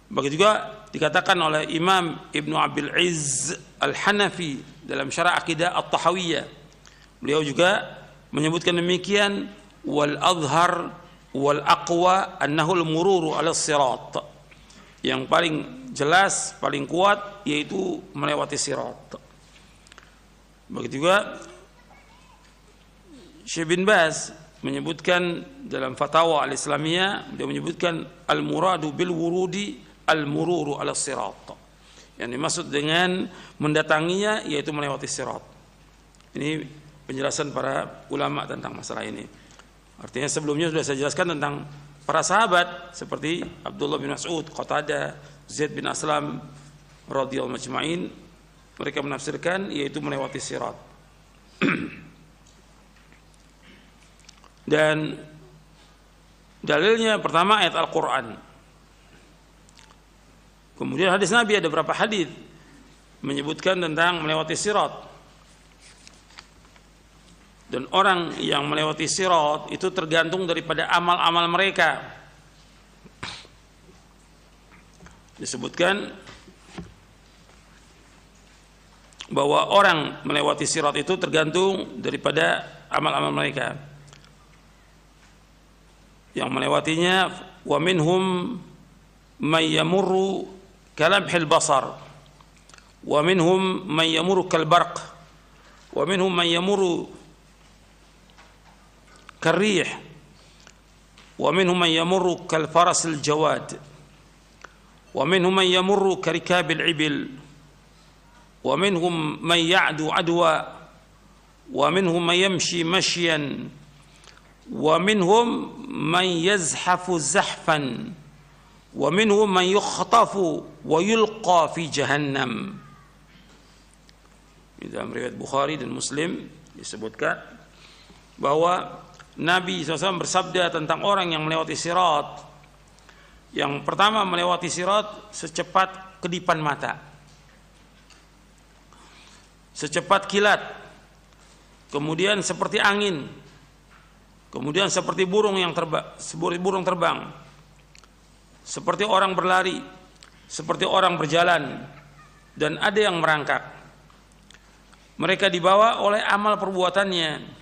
Begitu juga dikatakan oleh Imam Ibnu Abil Izz Al-Hanafi dalam syarah Aqidah At-Tahawiyah. Beliau juga menyebutkan demikian, wal azhar wal aqwa annahu al-mururu 'ala sirat. Yang paling jelas, paling kuat yaitu melewati sirat. Begitu juga Syekh bin Baz menyebutkan dalam Fatwa Al-Islamiyah, dia menyebutkan al-muradu bil wurudi al-mururu 'ala sirat. Yang dimaksud dengan mendatanginya yaitu melewati sirat. Ini penjelasan para ulama tentang masalah ini. Artinya sebelumnya sudah saya jelaskan tentang para sahabat seperti Abdullah bin Mas'ud, Qatadah, Zaid bin Aslam radhiyallahu majma'in. Mereka menafsirkan yaitu melewati sirat. Dan dalilnya pertama ayat Al-Quran. Kemudian hadis Nabi, ada beberapa hadis menyebutkan tentang melewati sirat. Dan orang yang melewati sirat itu tergantung daripada amal-amal mereka. Disebutkan bahwa orang melewati sirat itu tergantung daripada amal-amal mereka. Yang melewatinya, wa minhum may yamurru kalamhil basar, wa minhum may yamurru kal barq, wa minhum may yamurru karrih, wa minhum may yamurru kal farasil jawad, wa minhum may yamurru karikabil ibil, wa minhum man ya'du adwa, wa minhum man yamshi mashyan, wa minhum man yazhafu zahfan, wa minhum man yukhtafu wa yulqa fi jahannam. Di dalam riwayat Bukhari dan Muslim disebutkan bahwa Nabi SAW bersabda tentang orang yang melewati sirat. Yang pertama, melewati sirat secepat kedipan mata, secepat kilat, kemudian seperti angin, kemudian seperti burung yang terbang, seperti orang berlari, seperti orang berjalan, dan ada yang merangkak. Mereka dibawa oleh amal perbuatannya.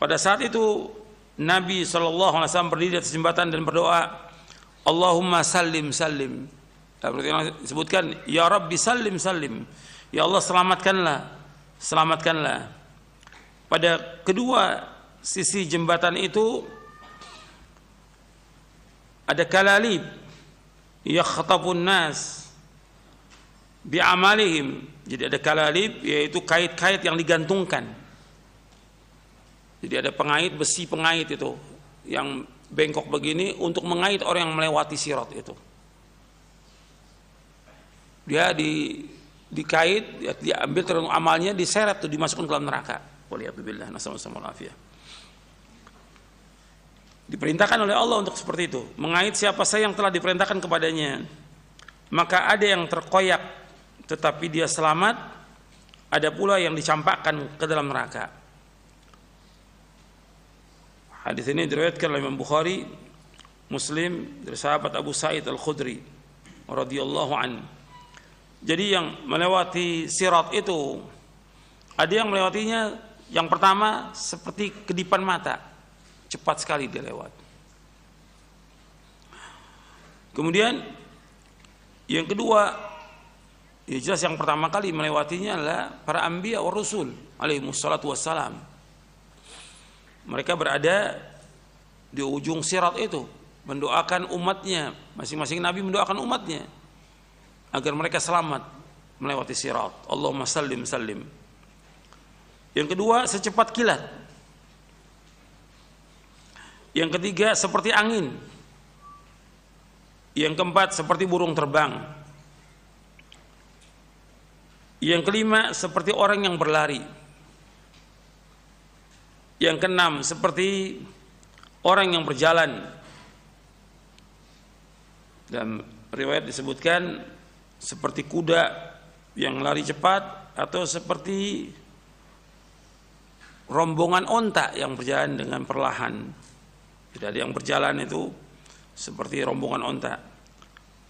Pada saat itu Nabi SAW berdiri di atas jembatan dan berdoa, Allahumma sallim sallim. Disebutkan, Ya Rabbi sallim sallim. Ya Allah, selamatkanlah, selamatkanlah. Pada kedua sisi jembatan itu ada kalalib yakhtabun nas bi'amalihim. Jadi ada kalalib, yaitu kait-kait yang digantungkan. Jadi ada pengait, besi pengait itu yang bengkok begini untuk mengait orang yang melewati sirat itu. Dia dikait, diambil terus amalnya, diseret tuh, dimasukkan ke dalam neraka. Waliyadzubillah, nasallallahu alaihi. Diperintahkan oleh Allah untuk seperti itu, mengait siapa saja yang telah diperintahkan kepadanya. Maka ada yang terkoyak tetapi dia selamat, ada pula yang dicampakkan ke dalam neraka. Hadis ini diriwayatkan oleh Imam Bukhari, Muslim dari sahabat Abu Sa'id Al-Khudri radhiyallahu an. Jadi yang melewati sirat itu ada yang melewatinya, yang pertama seperti kedipan mata, cepat sekali dia lewat. Kemudian yang kedua, ya jelas yang pertama kali melewatinya adalah para anbiya wa rasul alaihi wassalatu wassalam. Mereka berada di ujung sirat itu mendoakan umatnya, masing-masing nabi mendoakan umatnya agar mereka selamat melewati sirat. Allahumma sallim sallim. Yang kedua, secepat kilat. Yang ketiga, seperti angin. Yang keempat, seperti burung terbang. Yang kelima, seperti orang yang berlari. Yang keenam, seperti orang yang berjalan. Dan riwayat disebutkan seperti kuda yang lari cepat, atau seperti rombongan onta yang berjalan dengan perlahan. Jadi yang berjalan itu seperti rombongan onta.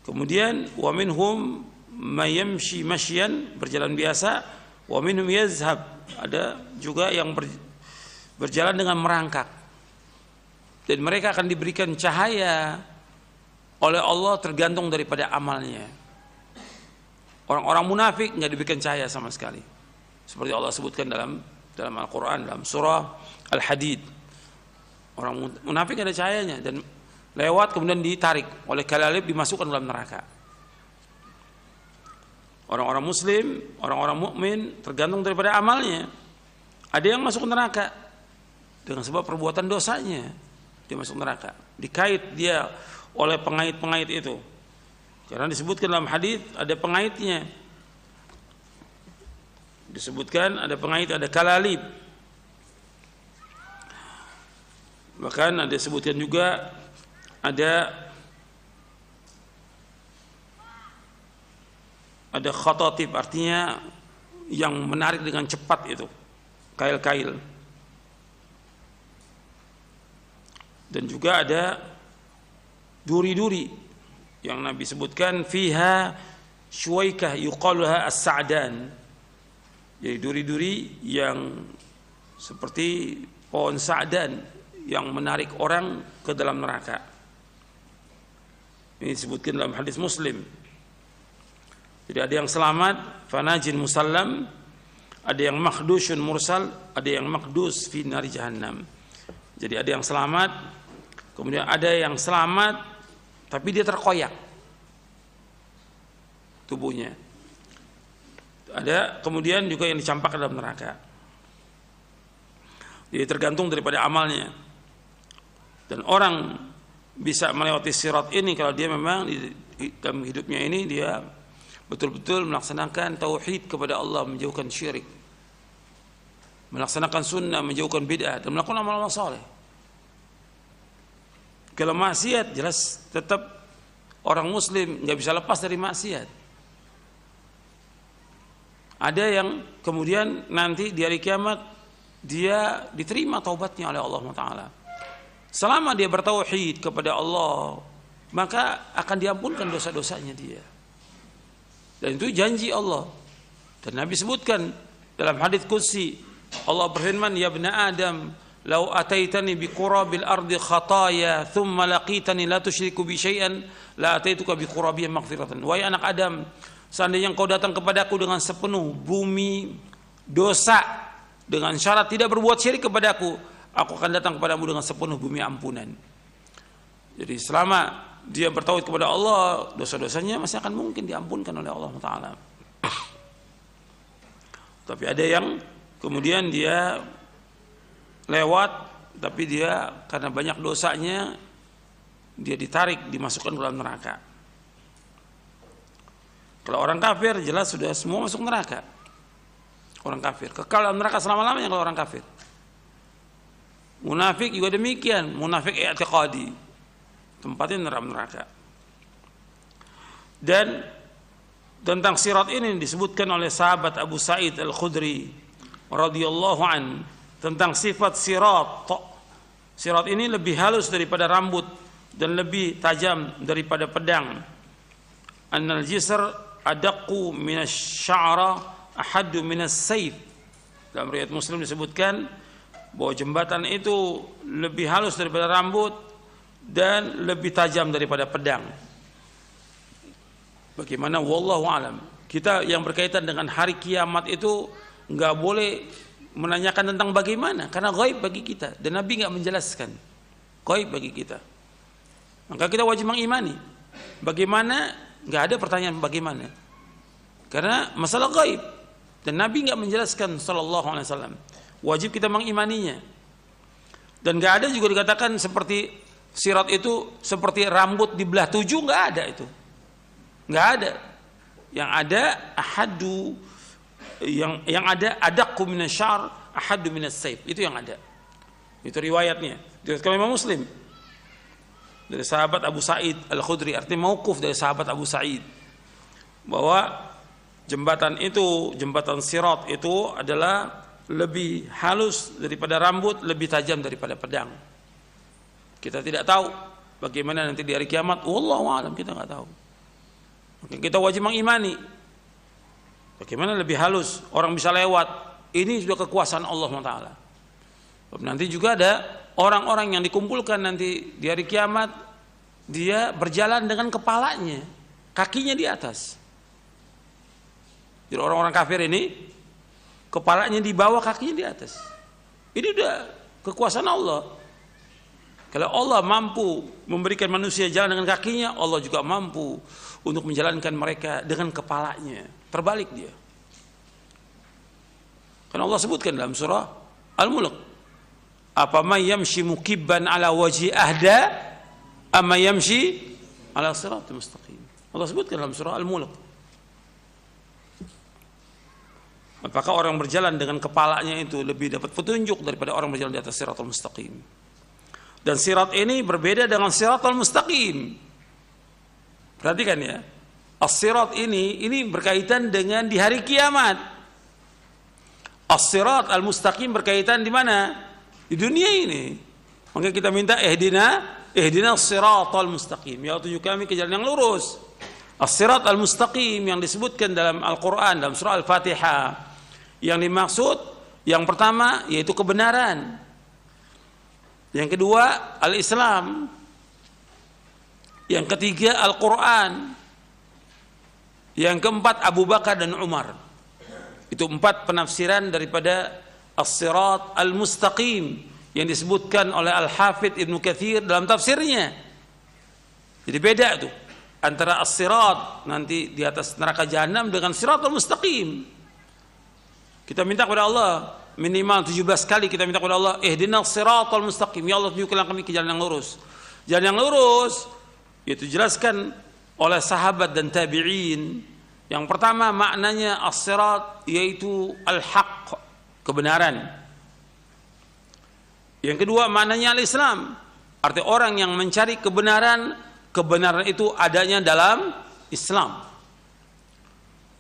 Kemudian wa minhum mayamshi mashyan, berjalan biasa, wa minhum yazhab, ada juga yang berjalan dengan merangkak. Dan mereka akan diberikan cahaya oleh Allah tergantung daripada amalnya. Orang-orang munafik nggak diberikan cahaya sama sekali. Seperti Allah sebutkan dalam Al-Quran, dalam surah Al-Hadid. Orang munafik ada cahayanya dan lewat kemudian ditarik oleh kalalib, dimasukkan dalam neraka. Orang-orang muslim, orang-orang mukmin tergantung daripada amalnya. Ada yang masuk neraka dengan sebab perbuatan dosanya, dia masuk neraka. Dikait dia oleh pengait-pengait itu. Karena disebutkan dalam hadis ada pengaitnya. Disebutkan ada pengait, ada kalalib. Bahkan ada disebutkan juga ada khotatib, artinya yang menarik dengan cepat itu, kail-kail. Dan juga ada duri-duri yang Nabi sebutkan, fiha syuwaikah yuqaluha as-sa'dan. Jadi duri-duri yang seperti pohon sa'dan yang menarik orang ke dalam neraka. Ini disebutkan dalam hadis Muslim. Jadi ada yang selamat, fanajin musallam, ada yang makhdushun mursal, ada yang makhdus fi nari jahannam. Jadi ada yang selamat, kemudian ada yang selamat tapi dia terkoyak tubuhnya. Ada kemudian juga yang dicampakkan dalam neraka. Jadi tergantung daripada amalnya. Dan orang bisa melewati sirat ini kalau dia memang dalam hidupnya ini dia betul-betul melaksanakan tauhid kepada Allah, menjauhkan syirik, melaksanakan sunnah, menjauhkan bid'ah, dan melakukan amal-amal saleh. Kalau maksiat jelas tetap orang muslim nggak bisa lepas dari maksiat. Ada yang kemudian nanti di hari kiamat dia diterima taubatnya oleh Allah Taala. Selama dia bertauhid kepada Allah, maka akan diampunkan dosa-dosanya dia. Dan itu janji Allah. Dan Nabi sebutkan dalam hadits qudsi, Allah berfirman, ya ibna Adam, lau ataitani bi qurabil ardi khataya thumma laqitani la tusyriku bi syai'an la ataituka bi qurabiha maghfiratan. Wahai anak Adam, seandainya engkau datang kepadaku dengan sepenuh bumi dosa dengan syarat tidak berbuat syirik kepadaku, aku akan datang kepadamu dengan sepenuh bumi ampunan. Jadi selama dia bertauhid kepada Allah, dosa-dosanya masih akan mungkin diampunkan oleh Allah Ta'ala. Tapi ada yang kemudian dia lewat, tapi dia karena banyak dosanya dia ditarik, dimasukkan ke dalam neraka. Kalau orang kafir jelas sudah semua masuk neraka. Orang kafir kekal dalam neraka selama-lamanya kalau orang kafir. Munafik juga demikian, munafik i'tiqadi, tempatnya neraka. Dan tentang sirat ini disebutkan oleh sahabat Abu Sa'id Al-Khudri radhiyallahu an tentang sifat sirat. Sirat ini lebih halus daripada rambut dan lebih tajam daripada pedang. Annal jisr adaqqu minasy-sya'ra ahaddu minas-sayf. Dalam riwayat Muslim disebutkan bahwa jembatan itu lebih halus daripada rambut dan lebih tajam daripada pedang. Bagaimana? Wallahu alam. Kita yang berkaitan dengan hari kiamat itu nggak boleh menanyakan tentang bagaimana, karena gaib bagi kita dan Nabi nggak menjelaskan. gaib bagi kita. Maka kita wajib mengimani. Bagaimana? Nggak ada pertanyaan bagaimana. Karena masalah gaib dan Nabi nggak menjelaskan sallallahu alaihi wasallam. Wajib kita mengimaninya. Dan nggak ada juga dikatakan seperti sirat itu seperti rambut dibelah 7, nggak ada itu. Nggak ada. Yang ada ahadu, yang ada adaqqu minasyar, ahadu minas saif. Itu yang ada. Itu riwayatnya. Diriwayatkan Imam Muslim dari sahabat Abu Sa'id Al-Khudri, artinya mauquf dari sahabat Abu Sa'id, bahwa jembatan itu, jembatan sirat itu adalah lebih halus daripada rambut, lebih tajam daripada pedang. Kita tidak tahu bagaimana nanti di hari kiamat, wallahu a'lam, kita nggak tahu. Maka kita wajib mengimani. Bagaimana lebih halus orang bisa lewat, ini sudah kekuasaan Allah SWT. Nanti juga ada orang-orang yang dikumpulkan nanti di hari kiamat, dia berjalan dengan kepalanya, kakinya di atas. Jadi orang-orang kafir ini kepalanya di bawah, kakinya di atas. Ini udah kekuasaan Allah. Kalau Allah mampu memberikan manusia jalan dengan kakinya, Allah juga mampu untuk menjalankan mereka dengan kepalanya. Terbalik dia. Karena Allah sebutkan dalam surah Al-Mulk, apa may yamshi mukibban ala wajhi ahda amma yamshi ala siratal mustaqim. Allah sebutkan dalam surah Al-Mulk. Apakah orang berjalan dengan kepalanya itu lebih dapat petunjuk daripada orang berjalan di atas siratal mustaqim? Dan sirat ini berbeda dengan siratal mustaqim. Perhatikan ya. As-sirat ini berkaitan dengan di hari kiamat. As-sirat al-mustaqim berkaitan di mana? Di dunia ini. Maka kita minta ihdina as-siratal mustaqim. Ya tunjuk kami ke jalan yang lurus. As-sirat al-mustaqim yang disebutkan dalam Al-Quran, dalam surah Al-Fatihah, yang dimaksud yang pertama yaitu kebenaran, yang kedua al-Islam, yang ketiga Al-Quran, yang keempat Abu Bakar dan Umar. Itu 4 penafsiran daripada as-sirat al-mustaqim yang disebutkan oleh Al-Hafidh Ibnu Katsir dalam tafsirnya. Jadi beda tuh antara as-sirat nanti di atas neraka jahanam dengan siratal mustaqim. Kita minta kepada Allah minimal 17 kali, kita minta kepada Allah ihdinas siratal mustaqim, ya Allah tunjukkanlah kami ke jalan yang lurus. Jalan yang lurus itu jelaskan oleh sahabat dan tabi'in. Yang pertama maknanya as-sirat yaitu al-haq, kebenaran. Yang kedua maknanya al-Islam, arti orang yang mencari kebenaran, kebenaran itu adanya dalam Islam.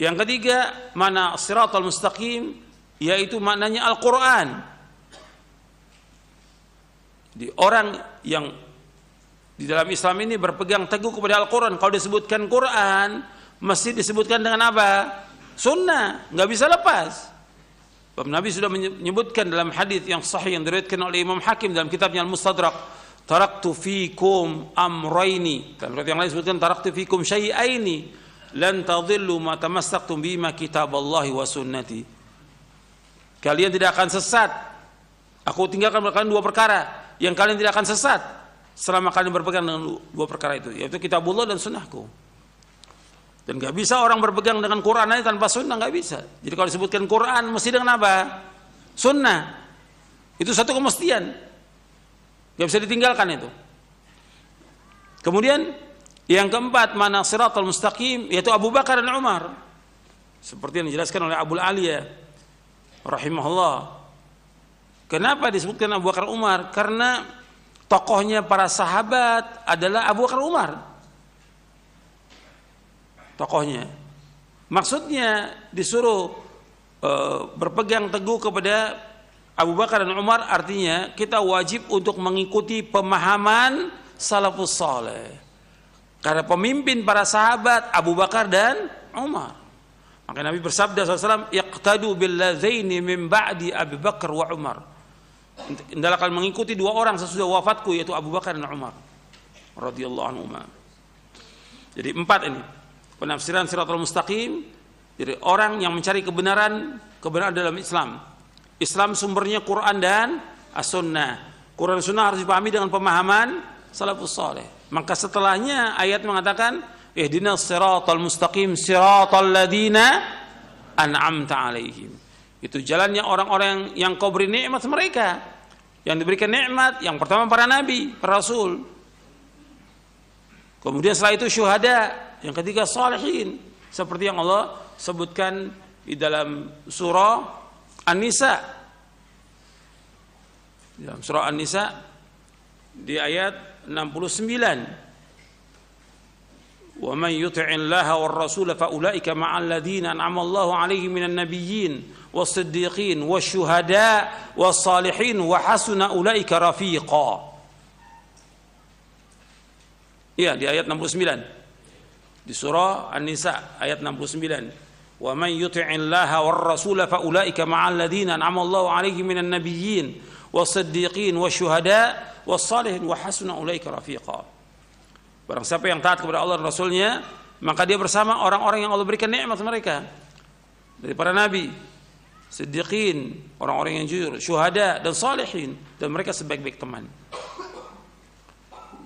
Yang ketiga mana as-siratal mustaqim yaitu maknanya Al-Quran. Di orang yang di dalam Islam ini berpegang teguh kepada Al-Quran. Kalau disebutkan Quran mesti disebutkan dengan apa? Sunnah, nggak bisa lepas. Nabi sudah menyebutkan dalam hadis yang sahih yang diriwayatkan oleh Imam Hakim dalam kitabnya Al-Mustadrak, taraktu fikum amrayni. Dalam riwayat yang lain disebutkan taraktu fikum syai'aini lan tadhillu ma tamassaktum bima kitaballahi wa sunnati. Kalian tidak akan sesat. Aku tinggalkan kalian 2 perkara yang kalian tidak akan sesat selama kalian berpegang dengan 2 perkara itu, yaitu kitabullah dan sunnahku. Dan gak bisa orang berpegang dengan Quran aja tanpa sunnah, gak bisa. Jadi kalau disebutkan Quran mesti dengan apa? Sunnah. Itu satu kemestian, gak bisa ditinggalkan itu. Kemudian yang keempat mana siratal mustaqim yaitu Abu Bakar dan Umar, seperti yang dijelaskan oleh Abu Aliyah rahimahullah. Kenapa disebutkan Abu Bakar Umar? Karena tokohnya para sahabat adalah Abu Bakar Umar. Tokohnya. Maksudnya disuruh berpegang teguh kepada Abu Bakar dan Umar, artinya kita wajib untuk mengikuti pemahaman salafus saleh. Karena pemimpin para sahabat Abu Bakar dan Umar. Maka Nabi bersabda SAW, iqtadu billadzaini min ba'di Abu Bakar wa Umar. Hendaklah kalian mengikuti 2 orang sesudah wafatku, yaitu Abu Bakar dan Umar radhiyallahu anhuma. Jadi 4 ini penafsiran siratal mustaqim. Jadi orang yang mencari kebenaran dalam Islam. Islam sumbernya Quran dan as-sunnah. Quran Sunnah harus dipahami dengan pemahaman salafus saleh. Maka setelahnya ayat mengatakan ihdinas siratal mustaqim siratal ladzina an'amta alaihim. Itu jalannya orang-orang yang kau beri nikmat mereka. Yang diberikan nikmat yang pertama para nabi, para rasul. Kemudian setelah itu syuhada, yang ketiga salihin. Seperti yang Allah sebutkan di dalam surah An-Nisa. Dalam surah An-Nisa di ayat 69. Wa man yuti'illaha war rasul fa ulaika ma'al ladzina an'ama Allahu 'alaihim minan nabiyyin was-siddiqin wasyuhada was-salihin wa hasuna ulaika rafiqa. Ya, di ayat 69. Di surah An-Nisa ayat 69. Wa man yuti'illaha war rasul fa ulaika ma'al ladzina an'ama Allahu 'alaihim minan nabiyyin was-siddiqin wasyuhada was-salihin wa hasuna ulaika rafiqa. Barang siapa yang taat kepada Allah dan Rasulnya, maka dia bersama orang-orang yang Allah berikan nikmat mereka. Dari para nabi, siddiqin, orang-orang yang jujur, syuhada dan salihin, dan mereka sebaik-baik teman.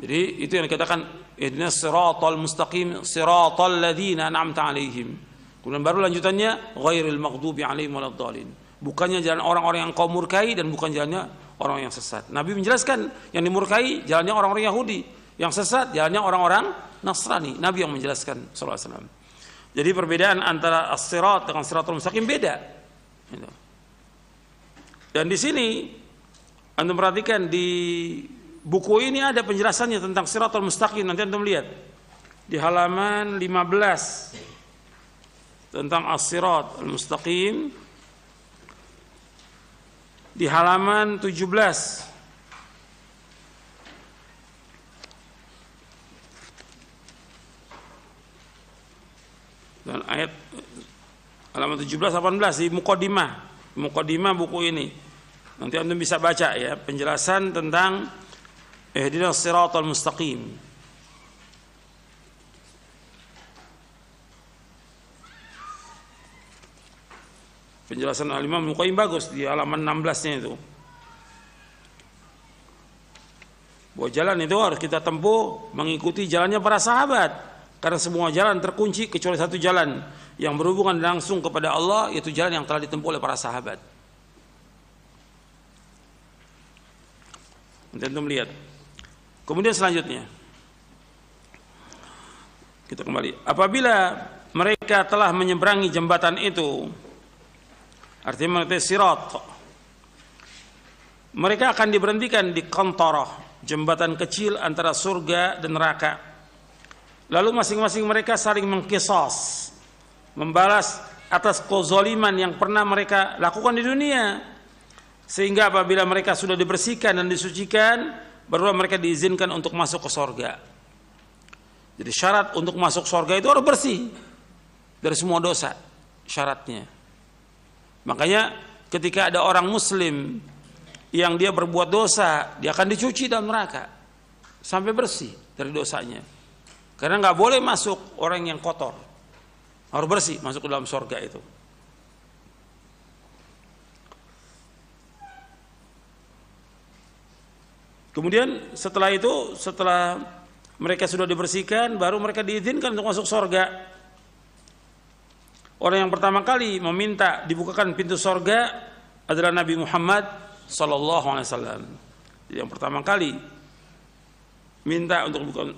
Jadi itu yang dikatakan ihdinas siratal mustaqim siratal ladzina an'amta alaihim. Kemudian baru lanjutannya ghairil maghdubi alaihim waladdallin. Bukannya jalan orang-orang yang kau murkai dan bukan jalannya orang yang sesat. Nabi menjelaskan yang dimurkai jalannya orang-orang Yahudi, yang sesat jalannya orang-orang Nasrani. Nabi yang menjelaskan sallallahu alaihi wasallam. Jadi perbedaan antara as-sirat dengan siratal mustaqim beda. Dan di sini Anda perhatikan di buku ini ada penjelasannya tentang siratal mustaqim. Nanti Anda lihat di halaman 15 tentang as-sirat al-mustaqim, di halaman 17 dan ayat halaman 17-18 di mukadimah buku ini. Nanti Anda bisa baca ya penjelasan tentang ihdinas siratal mustaqim. Penjelasan Al-Imam Ibnu Qayyim bagus di halaman 16-nya itu. Bahwa jalan itu harus kita tempuh mengikuti jalannya para sahabat. Karena semua jalan terkunci kecuali satu jalan yang berhubungan langsung kepada Allah, yaitu jalan yang telah ditempuh oleh para sahabat. Nanti Anda melihat. Kemudian selanjutnya kita kembali. Apabila mereka telah menyeberangi jembatan itu, artinya melewati sirat, mereka akan diberhentikan di qantarah, jembatan kecil antara surga dan neraka. Lalu masing-masing mereka saling mengqisas, membalas atas kezaliman yang pernah mereka lakukan di dunia. Sehingga apabila mereka sudah dibersihkan dan disucikan, baru mereka diizinkan untuk masuk ke surga. Jadi syarat untuk masuk surga itu harus bersih dari semua dosa, syaratnya. Makanya ketika ada orang muslim yang dia berbuat dosa, dia akan dicuci dalam neraka sampai bersih dari dosanya. Karena nggak boleh masuk orang yang kotor, harus bersih masuk ke dalam surga itu. Kemudian setelah itu, setelah mereka sudah dibersihkan, baru mereka diizinkan untuk masuk surga. Orang yang pertama kali meminta dibukakan pintu surga adalah Nabi Muhammad sallallahu alaihi wasallam. Yang pertama kali minta untuk buka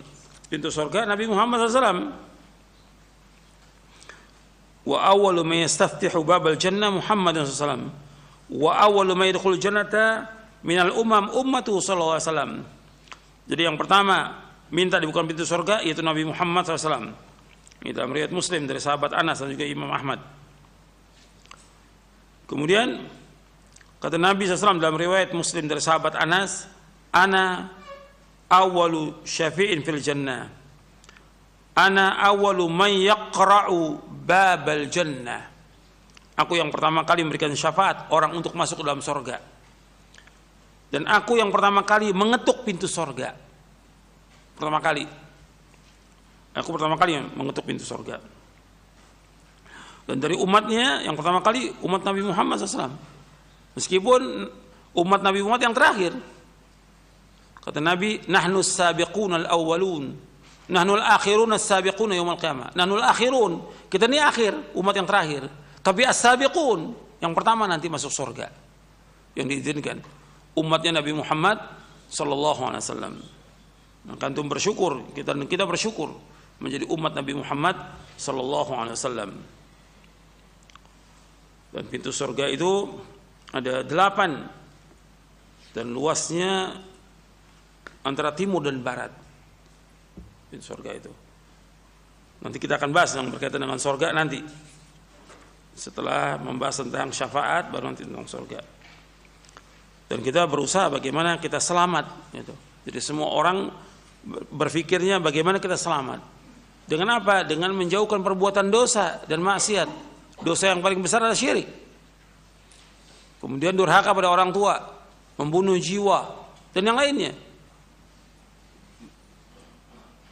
pintu surga Nabi Muhammad sallallahu alaihi wasallam. Wa awwalu man yastaftihu babal jannah Muhammadun sallallahu alaihi wasallam. Wa awwalu man yadkhulul jannata minal ummatu sallallahu alaihi wasallam. Jadi yang pertama minta dibuka pintu surga yaitu Nabi Muhammad SAW. Ini dalam riwayat Muslim dari sahabat Anas dan juga Imam Ahmad. Kemudian kata Nabi SAW dalam riwayat Muslim dari sahabat Anas, ana awwalu syafi'in fil jannah, ana awwalu man yaqra'u babal jannah. Aku yang pertama kali memberikan syafaat orang untuk masuk ke dalam surga. Dan aku yang pertama kali mengetuk pintu surga. Pertama kali. Aku pertama kali yang mengetuk pintu surga. Dan dari umatnya yang pertama kali umat Nabi Muhammad SAW. Meskipun umat Nabi Muhammad yang terakhir. Kata Nabi, nahnu as-sabiqun al-awwalun, nahnu al-akhirun as-sabiqun yaumil qiyamah. Nahnu al-akhirun, kita ini akhir, umat yang terakhir. Tapi as-sabiqun, yang pertama nanti masuk surga. Yang diizinkan umatnya Nabi Muhammad sallallahu alaihi wasallam. Maka antum bersyukur, kita bersyukur menjadi umat Nabi Muhammad sallallahu alaihi wasallam. Dan pintu surga itu ada 8 dan luasnya antara timur dan barat. Pintu surga itu. Nanti kita akan bahas yang berkaitan dengan surga nanti. Setelah membahas tentang syafaat baru nanti tentang surga. Dan kita berusaha bagaimana kita selamat gitu. Jadi semua orang berpikirnya bagaimana kita selamat. Dengan apa? Dengan menjauhkan perbuatan dosa dan maksiat. Dosa yang paling besar adalah syirik. Kemudian durhaka pada orang tua, membunuh jiwa dan yang lainnya.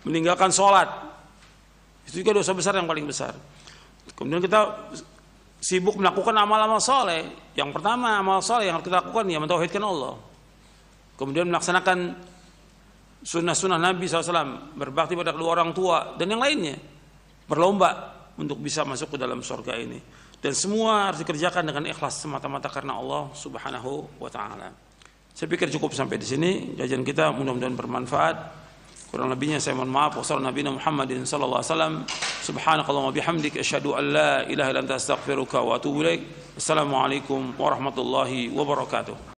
Meninggalkan sholat, itu juga dosa besar yang paling besar. Kemudian kita sibuk melakukan amal-amal soleh. Yang pertama amal soleh yang harus kita lakukan ya mentauhidkan Allah. Kemudian melaksanakan sunnah-sunnah Nabi SAW, berbakti pada kedua orang tua dan yang lainnya. Berlomba untuk bisa masuk ke dalam surga ini. Dan semua harus dikerjakan dengan ikhlas semata-mata karena Allah Subhanahu wa taala. Saya pikir cukup sampai di sini kajian kita, mudah-mudahan bermanfaat. Kurang lebihnya saya mohon maaf. Wassalamualaikum Muhammadin sallallahu alaihi wasallam. Subhanakallahumma bihamdik asyhadu an la ilaha illa anta astaghfiruka wa atubu ilaik. Assalamualaikum warahmatullahi wabarakatuh.